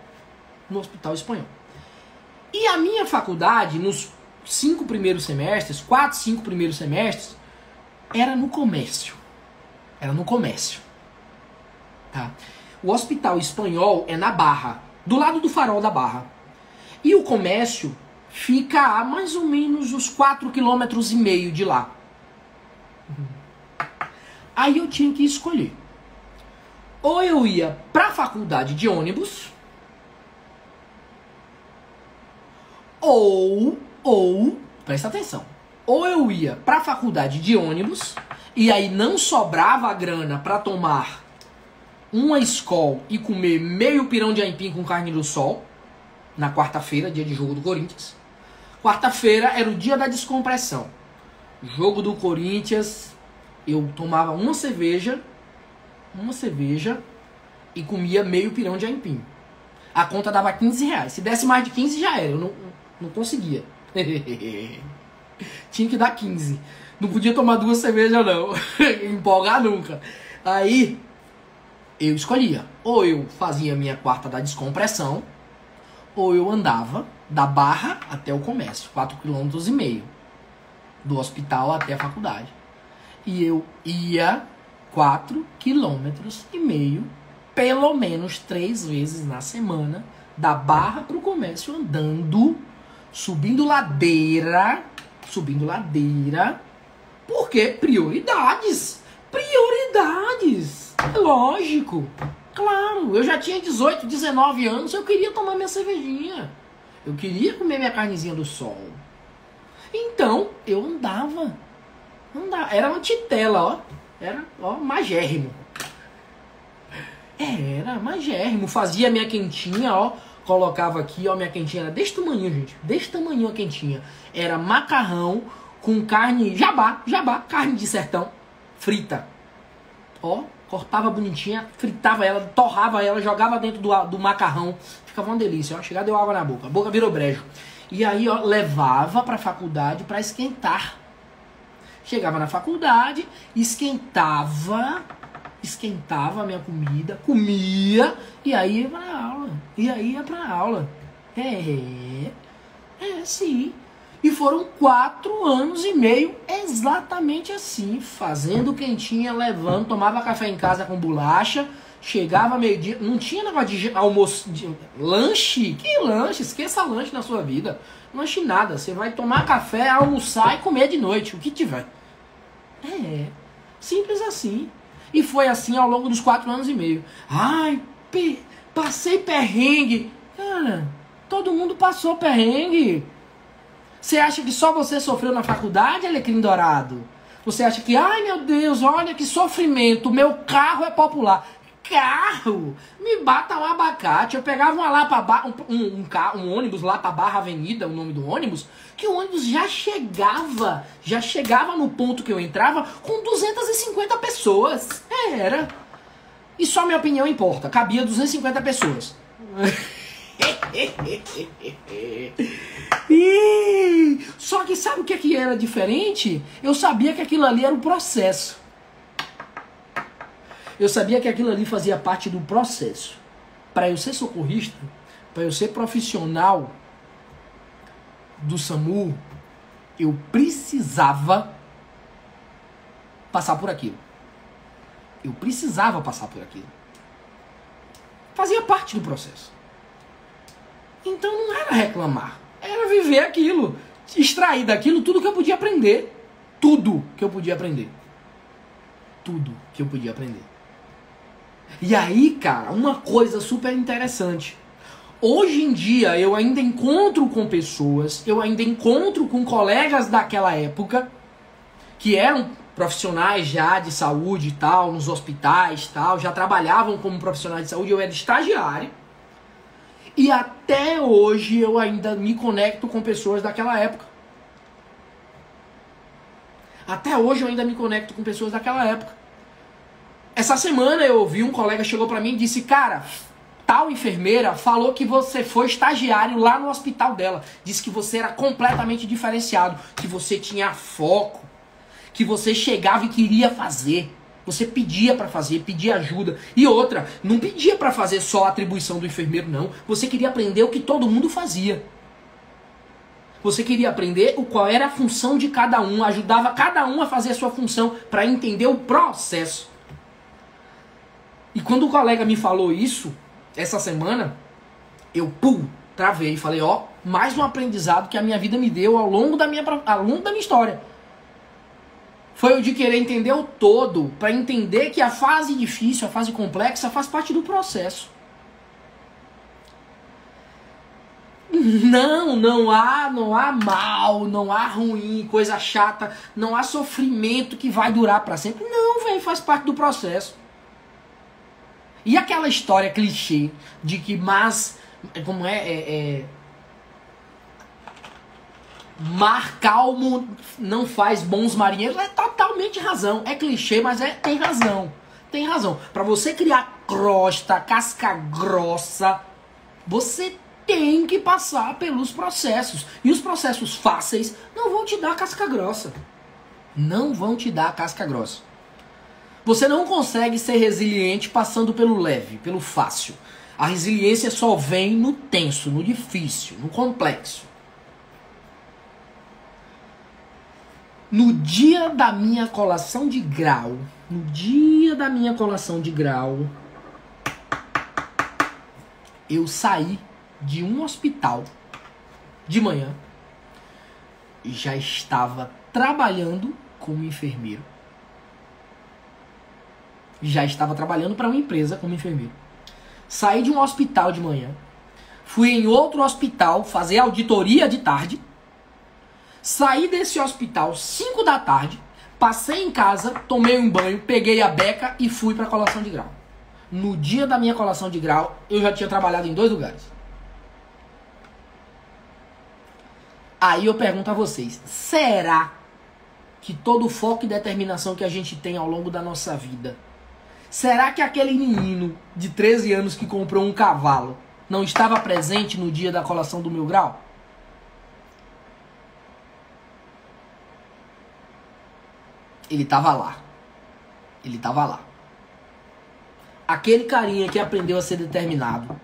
E a minha faculdade, nos 5 primeiros semestres, 4, 5 primeiros semestres, era no comércio. Tá? O Hospital Espanhol é na Barra, do lado do Farol da Barra. E o comércio fica a mais ou menos uns 4,5 km de lá. Aí eu tinha que escolher. Ou eu ia para a faculdade de ônibus, ou, presta atenção, ou eu ia para a faculdade de ônibus, e aí não sobrava a grana para tomar uma Skol e comer meio pirão de aipim com carne do sol, na quarta-feira, dia de jogo do Corinthians. Quarta-feira era o dia da descompressão. Jogo do Corinthians, eu tomava uma cerveja e comia meio pirão de aipim. A conta dava 15 reais. Se desse mais de 15 já era, eu não conseguia. Tinha que dar 15. Não podia tomar 2 cervejas não. Empolgar nunca. Aí eu escolhia. Ou eu fazia minha quarta da descompressão, ou eu andava da Barra até o comércio, 4,5 km, do hospital até a faculdade. E eu ia 4,5 km, pelo menos 3 vezes na semana, da Barra pro comércio, andando, subindo ladeira, porque prioridades, lógico, claro, eu já tinha 18, 19 anos, eu queria tomar minha cervejinha, eu queria comer minha carnezinha do sol, então eu andava, era uma titela, ó, era magérrimo. Era magérrimo. Fazia minha quentinha, ó. Colocava aqui, ó, minha quentinha era desse tamanho, gente. Desse tamanho a quentinha. Era macarrão com carne, jabá, carne de sertão, frita. Ó, cortava bonitinha, fritava ela, torrava ela, jogava dentro do macarrão. Ficava uma delícia, ó. Chegava, deu água na boca. A boca virou brejo. E aí, ó, levava pra faculdade pra esquentar. Chegava na faculdade, esquentava a minha comida, comia, e aí ia pra aula. Sim. E foram 4 anos e meio exatamente assim, fazendo quentinha, levando, tomava café em casa com bolacha, chegava meio-dia, não tinha negócio de almoço, de lanche, que lanche, esqueça lanche na sua vida, lanche nada, você vai tomar café, almoçar e comer de noite, o que tiver. Simples assim. E foi assim ao longo dos 4 anos e meio. Ai, passei perrengue. Cara, todo mundo passou perrengue. Você acha que só você sofreu na faculdade, Alecrim Dourado? Você acha que, ai meu Deus, olha que sofrimento, meu carro é popular. Carro? Me bata um abacate. Eu pegava uma lá pra um ônibus lá pra Barra Avenida, o nome do ônibus, que o ônibus já chegava no ponto que eu entrava com 250 pessoas. Era. E só minha opinião importa. Cabia 250 pessoas. Só que sabe o que era diferente? Eu sabia que aquilo ali era o processo. Eu sabia que aquilo ali fazia parte do processo. Para eu ser socorrista, para eu ser profissional do SAMU, eu precisava passar por aquilo. Eu precisava passar por aquilo. Fazia parte do processo. Então não era reclamar, era viver aquilo, extrair daquilo tudo que eu podia aprender. Tudo que eu podia aprender. Tudo que eu podia aprender. E aí, cara, uma coisa super interessante. Hoje em dia eu ainda encontro com pessoas, eu ainda encontro com colegas daquela época que eram profissionais já de saúde e tal, nos hospitais e tal, já trabalhavam como profissionais de saúde, eu era estagiário. E até hoje eu ainda me conecto com pessoas daquela época. Até hoje eu ainda me conecto com pessoas daquela época. Essa semana eu ouvi um colega chegou pra mim e disse, cara, tal enfermeira falou que você foi estagiário lá no hospital dela. Disse que você era completamente diferenciado, que você tinha foco, que você chegava e queria fazer. Você pedia pra fazer, pedia ajuda. E outra, não pedia pra fazer só a atribuição do enfermeiro, não. Você queria aprender o que todo mundo fazia. Você queria aprender qual era a função de cada um, ajudava cada um a fazer a sua função para entender o processo. E quando o colega me falou isso, essa semana, eu travei e falei, ó, mais um aprendizado que a minha vida me deu ao longo da minha história. Foi o de querer entender o todo, para entender que a fase difícil, a fase complexa, faz parte do processo. Não há mal, não há ruim, coisa chata, não há sofrimento que vai durar para sempre. Não, velho, faz parte do processo. E aquela história clichê de que mar calmo não faz bons marinheiros, é totalmente razão. É clichê, mas tem razão. Tem razão. Para você criar crosta, casca grossa, você tem que passar pelos processos. E os processos fáceis não vão te dar casca grossa. Não vão te dar casca grossa. Você não consegue ser resiliente passando pelo leve, pelo fácil. A resiliência só vem no tenso, no difícil, no complexo. No dia da minha colação de grau, eu saí de um hospital de manhã e já estava trabalhando como enfermeiro. Já estava trabalhando para uma empresa como enfermeiro. Saí de um hospital de manhã, fui em outro hospital fazer auditoria de tarde, saí desse hospital 5 da tarde, passei em casa, tomei um banho, peguei a beca e fui para a colação de grau. no dia da minha colação de grau, eu já tinha trabalhado em 2 lugares. Aí eu pergunto a vocês, será que todo o foco e determinação que a gente tem ao longo da nossa vida, será que aquele menino de 13 anos que comprou um cavalo não estava presente no dia da colação do 1000 grau? Ele estava lá. Ele estava lá. Aquele carinha que aprendeu a ser determinado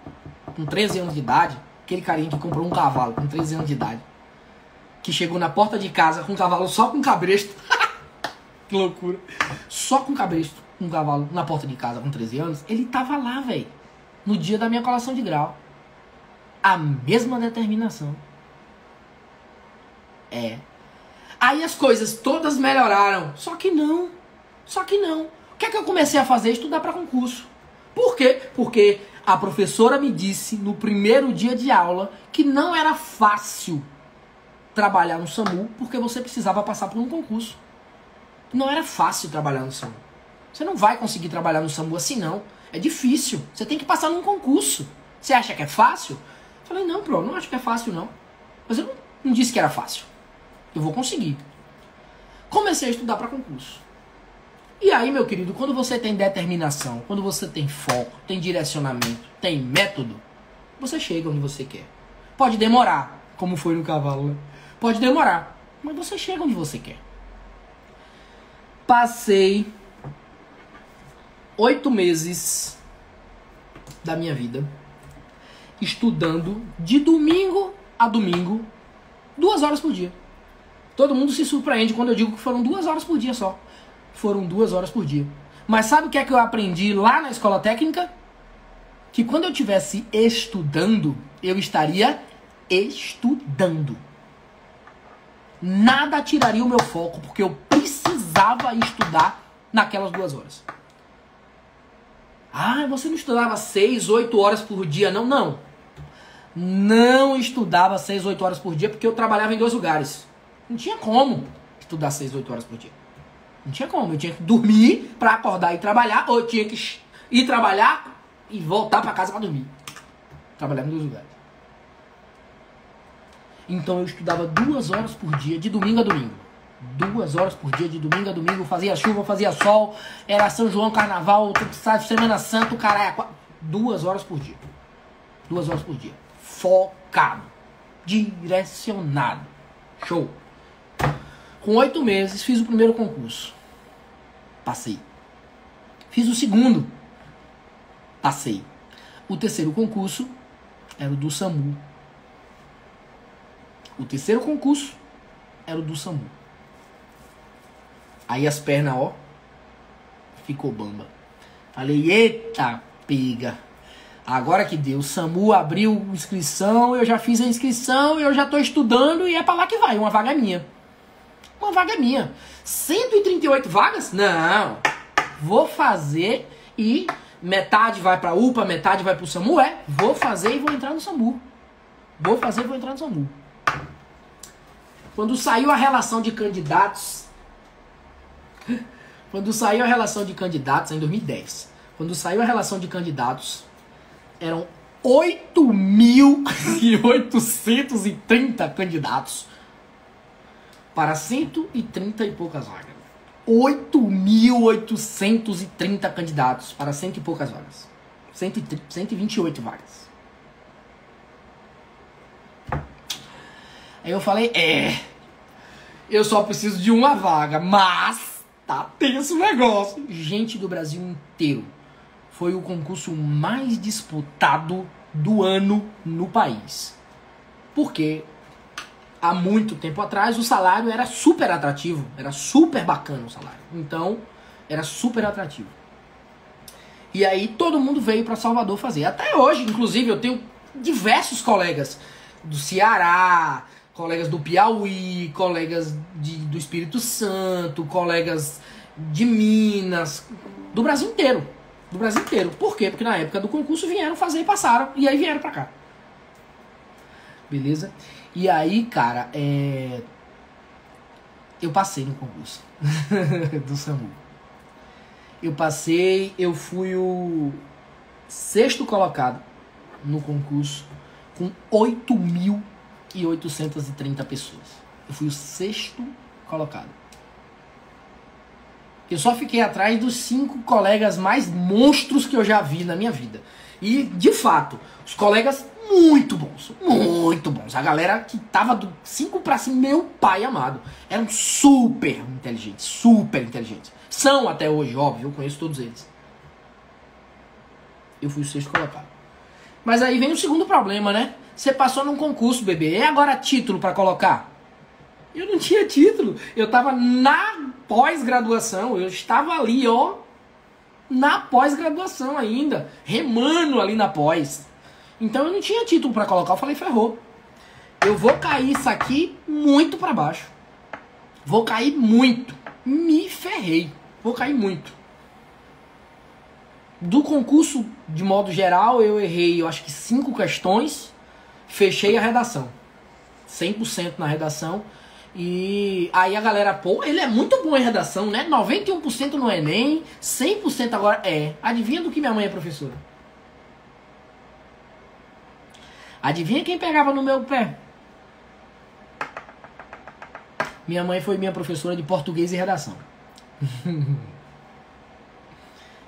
com 13 anos de idade, aquele carinha que comprou um cavalo com 13 anos de idade, que chegou na porta de casa com um cavalo só com cabresto. Que loucura. Só com cabresto, um cavalo na porta de casa com 13 anos, ele tava lá, velho. No dia da minha colação de grau. A mesma determinação. É. Aí as coisas todas melhoraram. Só que não. Só que não. O que é que eu comecei a fazer? Estudar para concurso. Por quê? Porque a professora me disse no primeiro dia de aula que não era fácil trabalhar no SAMU porque você precisava passar por um concurso. Não era fácil trabalhar no SAMU. Você não vai conseguir trabalhar no SAMU assim, não. É difícil. Você tem que passar num concurso. Você acha que é fácil? Eu falei, não, Pro, não acho que é fácil, não. Mas eu não disse que era fácil. Eu vou conseguir. Comecei a estudar para concurso. E aí, meu querido, quando você tem determinação, quando você tem foco, tem direcionamento, tem método, você chega onde você quer. Pode demorar, como foi no cavalo, né? Pode demorar, mas você chega onde você quer. Passei 8 meses da minha vida estudando de domingo a domingo, 2 horas por dia. Todo mundo se surpreende quando eu digo que foram 2 horas por dia só. Foram 2 horas por dia. Mas sabe o que é que eu aprendi lá na escola técnica? Que quando eu estivesse estudando, eu estaria estudando. Nada tiraria o meu foco, porque eu precisava estudar naquelas 2 horas. Ah, você não estudava 6, 8 horas por dia, não? Não. Não estudava 6, 8 horas por dia, porque eu trabalhava em 2 lugares. Não tinha como estudar 6, 8 horas por dia. Não tinha como. Eu tinha que dormir pra acordar e trabalhar, ou eu tinha que ir trabalhar e voltar pra casa pra dormir. Trabalhava em 2 lugares. Então eu estudava 2 horas por dia, de domingo a domingo. 2 horas por dia, de domingo a domingo. Fazia chuva, fazia sol. Era São João, Carnaval, Semana Santa, caralho. 2 horas por dia. 2 horas por dia. Focado. Direcionado. Show. Com 8 meses, fiz o primeiro concurso. Passei. Fiz o segundo. Passei. O terceiro concurso era o do SAMU. O terceiro concurso era o do SAMU. Aí as pernas, ó, ficou bamba. Falei, eita, pega. Agora que deu, o SAMU abriu inscrição, eu já fiz a inscrição, eu já tô estudando e é pra lá que vai, uma vaga minha. Uma vaga minha. 138 vagas? Não. Vou fazer e metade vai pra UPA, metade vai pro SAMU, vou fazer e vou entrar no SAMU. Vou fazer e vou entrar no SAMU. Quando saiu a relação de candidatos, em 2010, quando saiu a relação de candidatos, eram 8.830 candidatos para 130 e poucas vagas. 8.830 candidatos para 100 e poucas vagas. 128 vagas. Aí eu falei, eu só preciso de uma vaga, mas tá tenso o negócio. Gente do Brasil inteiro. Foi o concurso mais disputado do ano no país. Porque há muito tempo atrás o salário era super atrativo. Era super bacana o salário. Então, era super atrativo. E aí todo mundo veio para Salvador fazer. Até hoje, inclusive, eu tenho diversos colegas do Ceará, colegas do Piauí, colegas do Espírito Santo, colegas de Minas, do Brasil inteiro. Do Brasil inteiro. Por quê? Porque na época do concurso vieram fazer e passaram. E aí vieram pra cá. Beleza? E aí, cara, eu passei no concurso do SAMU. Eu passei, eu fui o sexto colocado no concurso com 8.830 pessoas. Eu fui o sexto colocado. Eu só fiquei atrás dos 5 colegas mais monstros que eu já vi na minha vida. E, de fato, os colegas muito bons. Muito bons. A galera que tava do 5 pra cima, meu pai amado. Eram super inteligentes. Super inteligentes. São até hoje, óbvio. Eu conheço todos eles. Eu fui o sexto colocado. Mas aí vem o segundo problema, né? Você passou num concurso, bebê. E agora título pra colocar? Eu não tinha título. Eu tava na pós-graduação. Eu estava ali, ó. Na pós-graduação ainda. Remando ali na pós. Então eu não tinha título pra colocar. Eu falei, ferrou. Eu vou cair isso aqui muito pra baixo. Vou cair muito. Me ferrei. Vou cair muito. Do concurso, de modo geral, eu errei, eu acho que 5 questões. Fechei a redação. 100% na redação. E aí a galera, pô, ele é muito bom em redação, né? 91% no Enem, 100% agora é. Adivinha do que minha mãe é professora? Adivinha quem pegava no meu pé? Minha mãe foi minha professora de português e redação.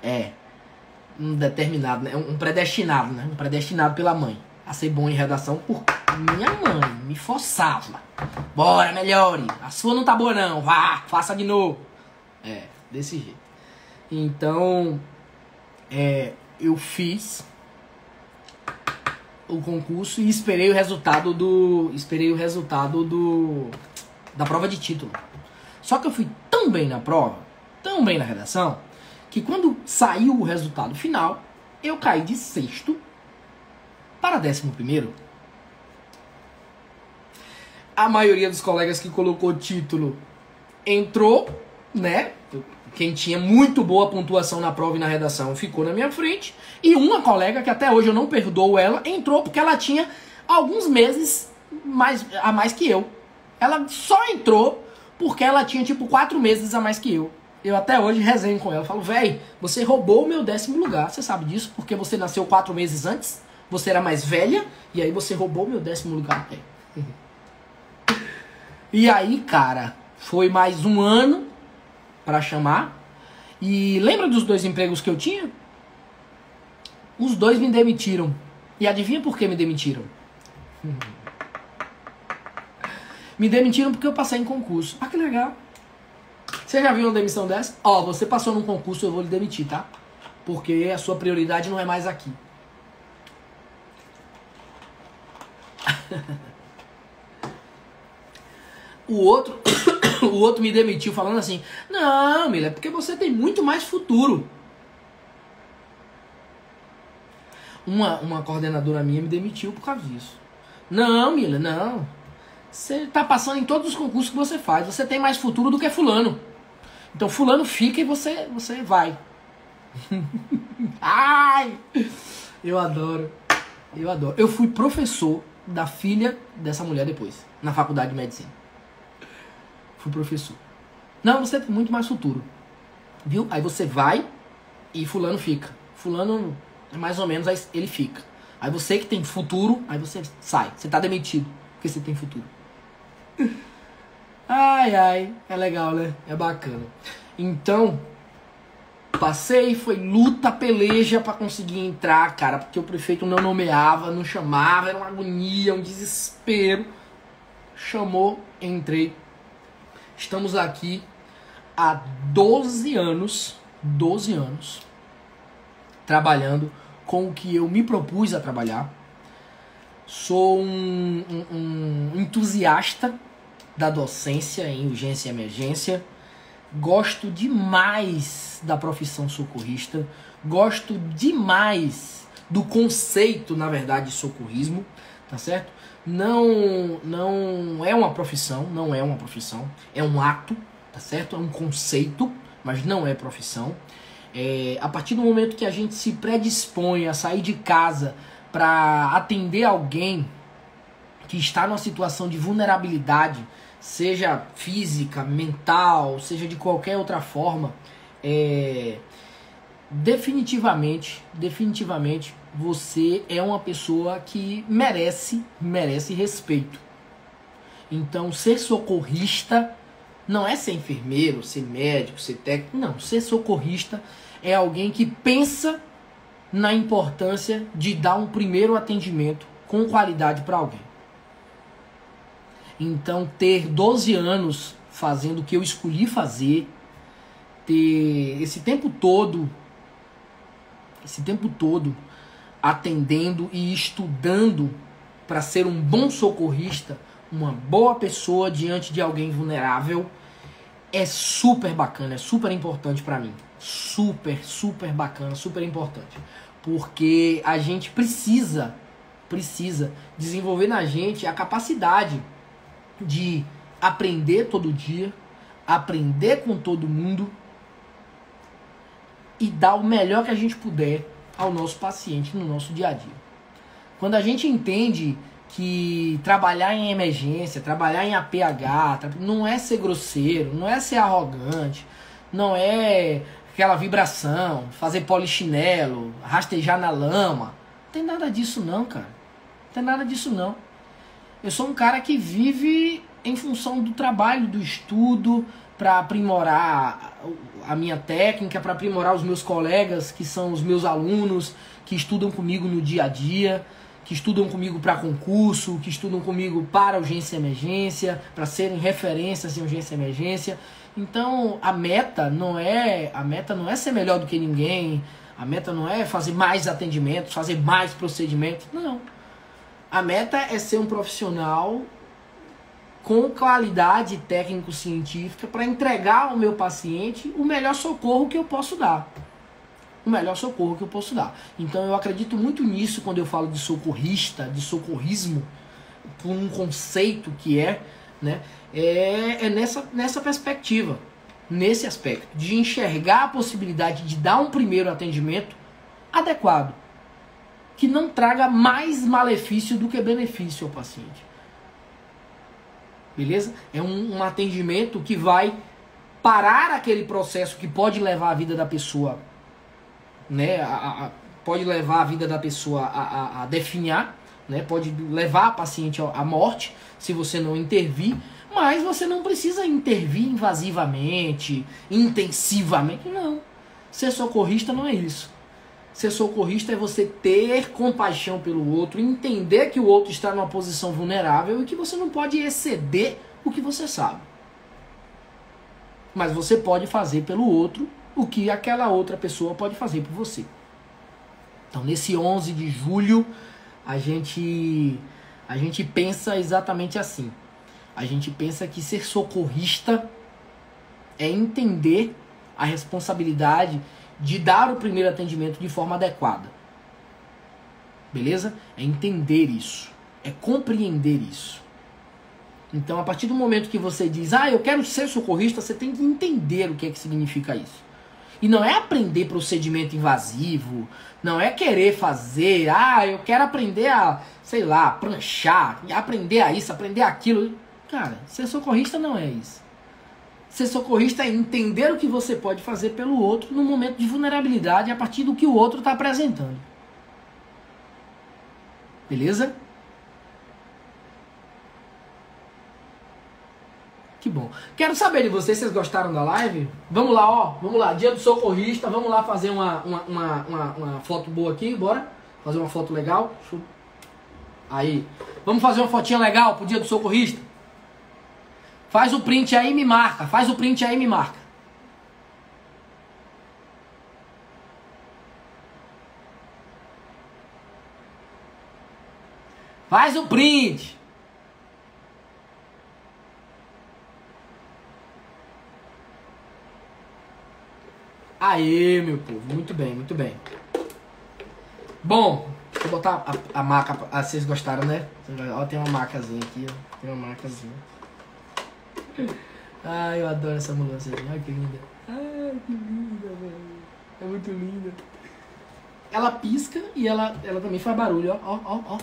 É. Um determinado, né? Um predestinado, né? Um predestinado pela mãe a ser bom em redação por minha mãe. Me forçava. Bora, melhore. A sua não tá boa não. Vá, faça de novo. É, desse jeito. Então, eu fiz o concurso e esperei o resultado da prova de título. Só que eu fui tão bem na prova, tão bem na redação, que quando saiu o resultado final, eu caí de sexto para 11º. A maioria dos colegas que colocou título entrou, né? Quem tinha muito boa pontuação na prova e na redação ficou na minha frente. E uma colega, que até hoje eu não perdoo ela, entrou porque ela tinha alguns meses a mais que eu. Ela só entrou porque ela tinha tipo 4 meses a mais que eu. Eu até hoje resenho com ela. Eu falo, véi, você roubou o meu 10º lugar. Você sabe disso? Porque você nasceu 4 meses antes. Você era mais velha. E aí você roubou o meu 10º lugar. E aí, cara, foi mais um ano pra chamar. E lembra dos 2 empregos que eu tinha? Os 2 me demitiram. E adivinha por que me demitiram? Me demitiram porque eu passei em concurso. Ah, que legal. Você já viu uma demissão dessa? Ó, você passou num concurso, eu vou lhe demitir, tá? Porque a sua prioridade não é mais aqui. O outro me demitiu falando assim, não, Mila, é porque você tem muito mais futuro. Uma coordenadora minha me demitiu por causa disso. Não, Mila, não. Você tá passando em todos os concursos que você faz. Você tem mais futuro do que fulano. Então fulano fica e você vai. Ai! Eu adoro. Eu adoro. Eu fui professor da filha dessa mulher depois, na faculdade de medicina. Fui professor. Não, você tem muito mais futuro. Viu? Aí você vai e fulano fica. Fulano, mais ou menos, aí ele fica. Aí você que tem futuro, aí você sai. Você tá demitido, porque você tem futuro. Ai, ai. É legal, né? É bacana. Então, passei, foi luta, peleja pra conseguir entrar, cara. Porque o prefeito não nomeava, não chamava. Era uma agonia, um desespero. Chamou, entrei. Estamos aqui há 12 anos, trabalhando com o que eu me propus a trabalhar. Sou um entusiasta da docência em urgência e emergência. Gosto demais da profissão socorrista. Gosto demais do conceito, na verdade, de socorrismo, tá certo? Não é uma profissão, é um ato, tá certo? É um conceito, mas não é profissão. A partir do momento que a gente se predispõe a sair de casa para atender alguém que está numa situação de vulnerabilidade, seja física, mental, seja de qualquer outra forma, definitivamente, você é uma pessoa que merece respeito. Então, ser socorrista não é ser enfermeiro, ser médico, ser técnico. Não, ser socorrista é alguém que pensa na importância de dar um primeiro atendimento com qualidade para alguém. Então, ter 12 anos fazendo o que eu escolhi fazer, ter esse tempo todo atendendo e estudando para ser um bom socorrista, uma boa pessoa diante de alguém vulnerável, é super bacana, é super importante para mim. Super bacana, super importante. Porque a gente precisa desenvolver na gente a capacidade de aprender todo dia, aprender com todo mundo e dar o melhor que a gente puder ao nosso paciente no nosso dia a dia. Quando a gente entende que trabalhar em emergência, trabalhar em APH, não é ser grosseiro, não é ser arrogante, não é aquela vibração, fazer polichinelo, rastejar na lama. Não tem nada disso não, cara. Não tem nada disso não. Eu sou um cara que vive em função do trabalho, do estudo, para aprimorar a minha técnica, para aprimorar os meus colegas, que são os meus alunos, que estudam comigo no dia a dia, que estudam comigo para concurso, que estudam comigo para urgência e emergência, para serem referências em urgência e emergência. Então, a meta não é ser melhor do que ninguém, a meta não é fazer mais atendimentos, fazer mais procedimentos, não. A meta é ser um profissional com qualidade técnico-científica para entregar ao meu paciente o melhor socorro que eu posso dar. O melhor socorro que eu posso dar. Então eu acredito muito nisso quando eu falo de socorrista, de socorrismo, por um conceito que né, nessa perspectiva, nesse aspecto, de enxergar a possibilidade de dar um primeiro atendimento adequado, que não traga mais malefício do que benefício ao paciente. Beleza? É um atendimento que vai parar aquele processo que pode levar a vida da pessoa, né, pode levar a vida da pessoa a definhar, né, pode levar a paciente à morte se você não intervir, mas você não precisa intervir invasivamente, intensivamente, não. Ser socorrista não é isso. Ser socorrista é você ter compaixão pelo outro, entender que o outro está numa posição vulnerável e que você não pode exceder o que você sabe. Mas você pode fazer pelo outro o que aquela outra pessoa pode fazer por você. Então, nesse 11 de julho, a gente pensa exatamente assim. A gente pensa que ser socorrista é entender a responsabilidade de dar o primeiro atendimento de forma adequada. Beleza? É entender isso. É compreender isso. Então, a partir do momento que você diz, eu quero ser socorrista, você tem que entender o que é que significa isso. E não é aprender procedimento invasivo, não é querer fazer, eu quero aprender a, sei lá, pranchar, aprender a isso, aprender aquilo. Cara, ser socorrista não é isso. Ser socorrista é entender o que você pode fazer pelo outro no momento de vulnerabilidade a partir do que o outro está apresentando. Beleza? Que bom. Quero saber de vocês, vocês gostaram da live? Vamos lá, vamos lá. Dia do socorrista, vamos lá fazer uma foto boa aqui, bora? Fazer uma foto legal. Aí. Vamos fazer uma fotinha legal pro dia do socorrista? Faz o print aí e me marca. Faz o print aí e me marca. Faz o print. Aê, meu povo. Muito bem, muito bem. Bom, deixa eu botar a marca. Vocês gostaram, né? Ó, tem uma marcazinha aqui, ó. Tem uma marcazinha. Ai, eu adoro essa ambulância. Ai, que linda. Ai, que linda, velho. É muito linda. Ela pisca e ela também faz barulho, ó.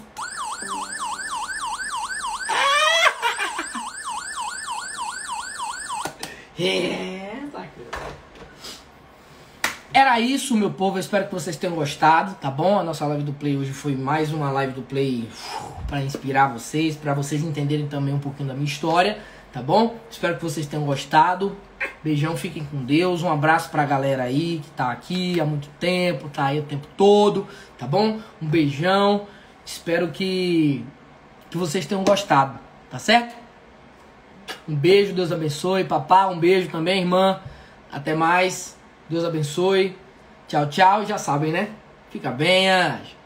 Era isso, meu povo. Eu espero que vocês tenham gostado, tá bom? A nossa live do Play hoje foi mais uma live do Play para inspirar vocês, para vocês entenderem também um pouquinho da minha história, tá bom? Espero que vocês tenham gostado. Beijão, fiquem com Deus. Um abraço pra galera aí que tá aqui há muito tempo, tá aí o tempo todo, tá bom? Um beijão. Espero que vocês tenham gostado, tá certo? Um beijo, Deus abençoe. Papá, um beijo também, irmã. Até mais. Deus abençoe. Tchau, tchau. Já sabem, né? Fica bem, anjo.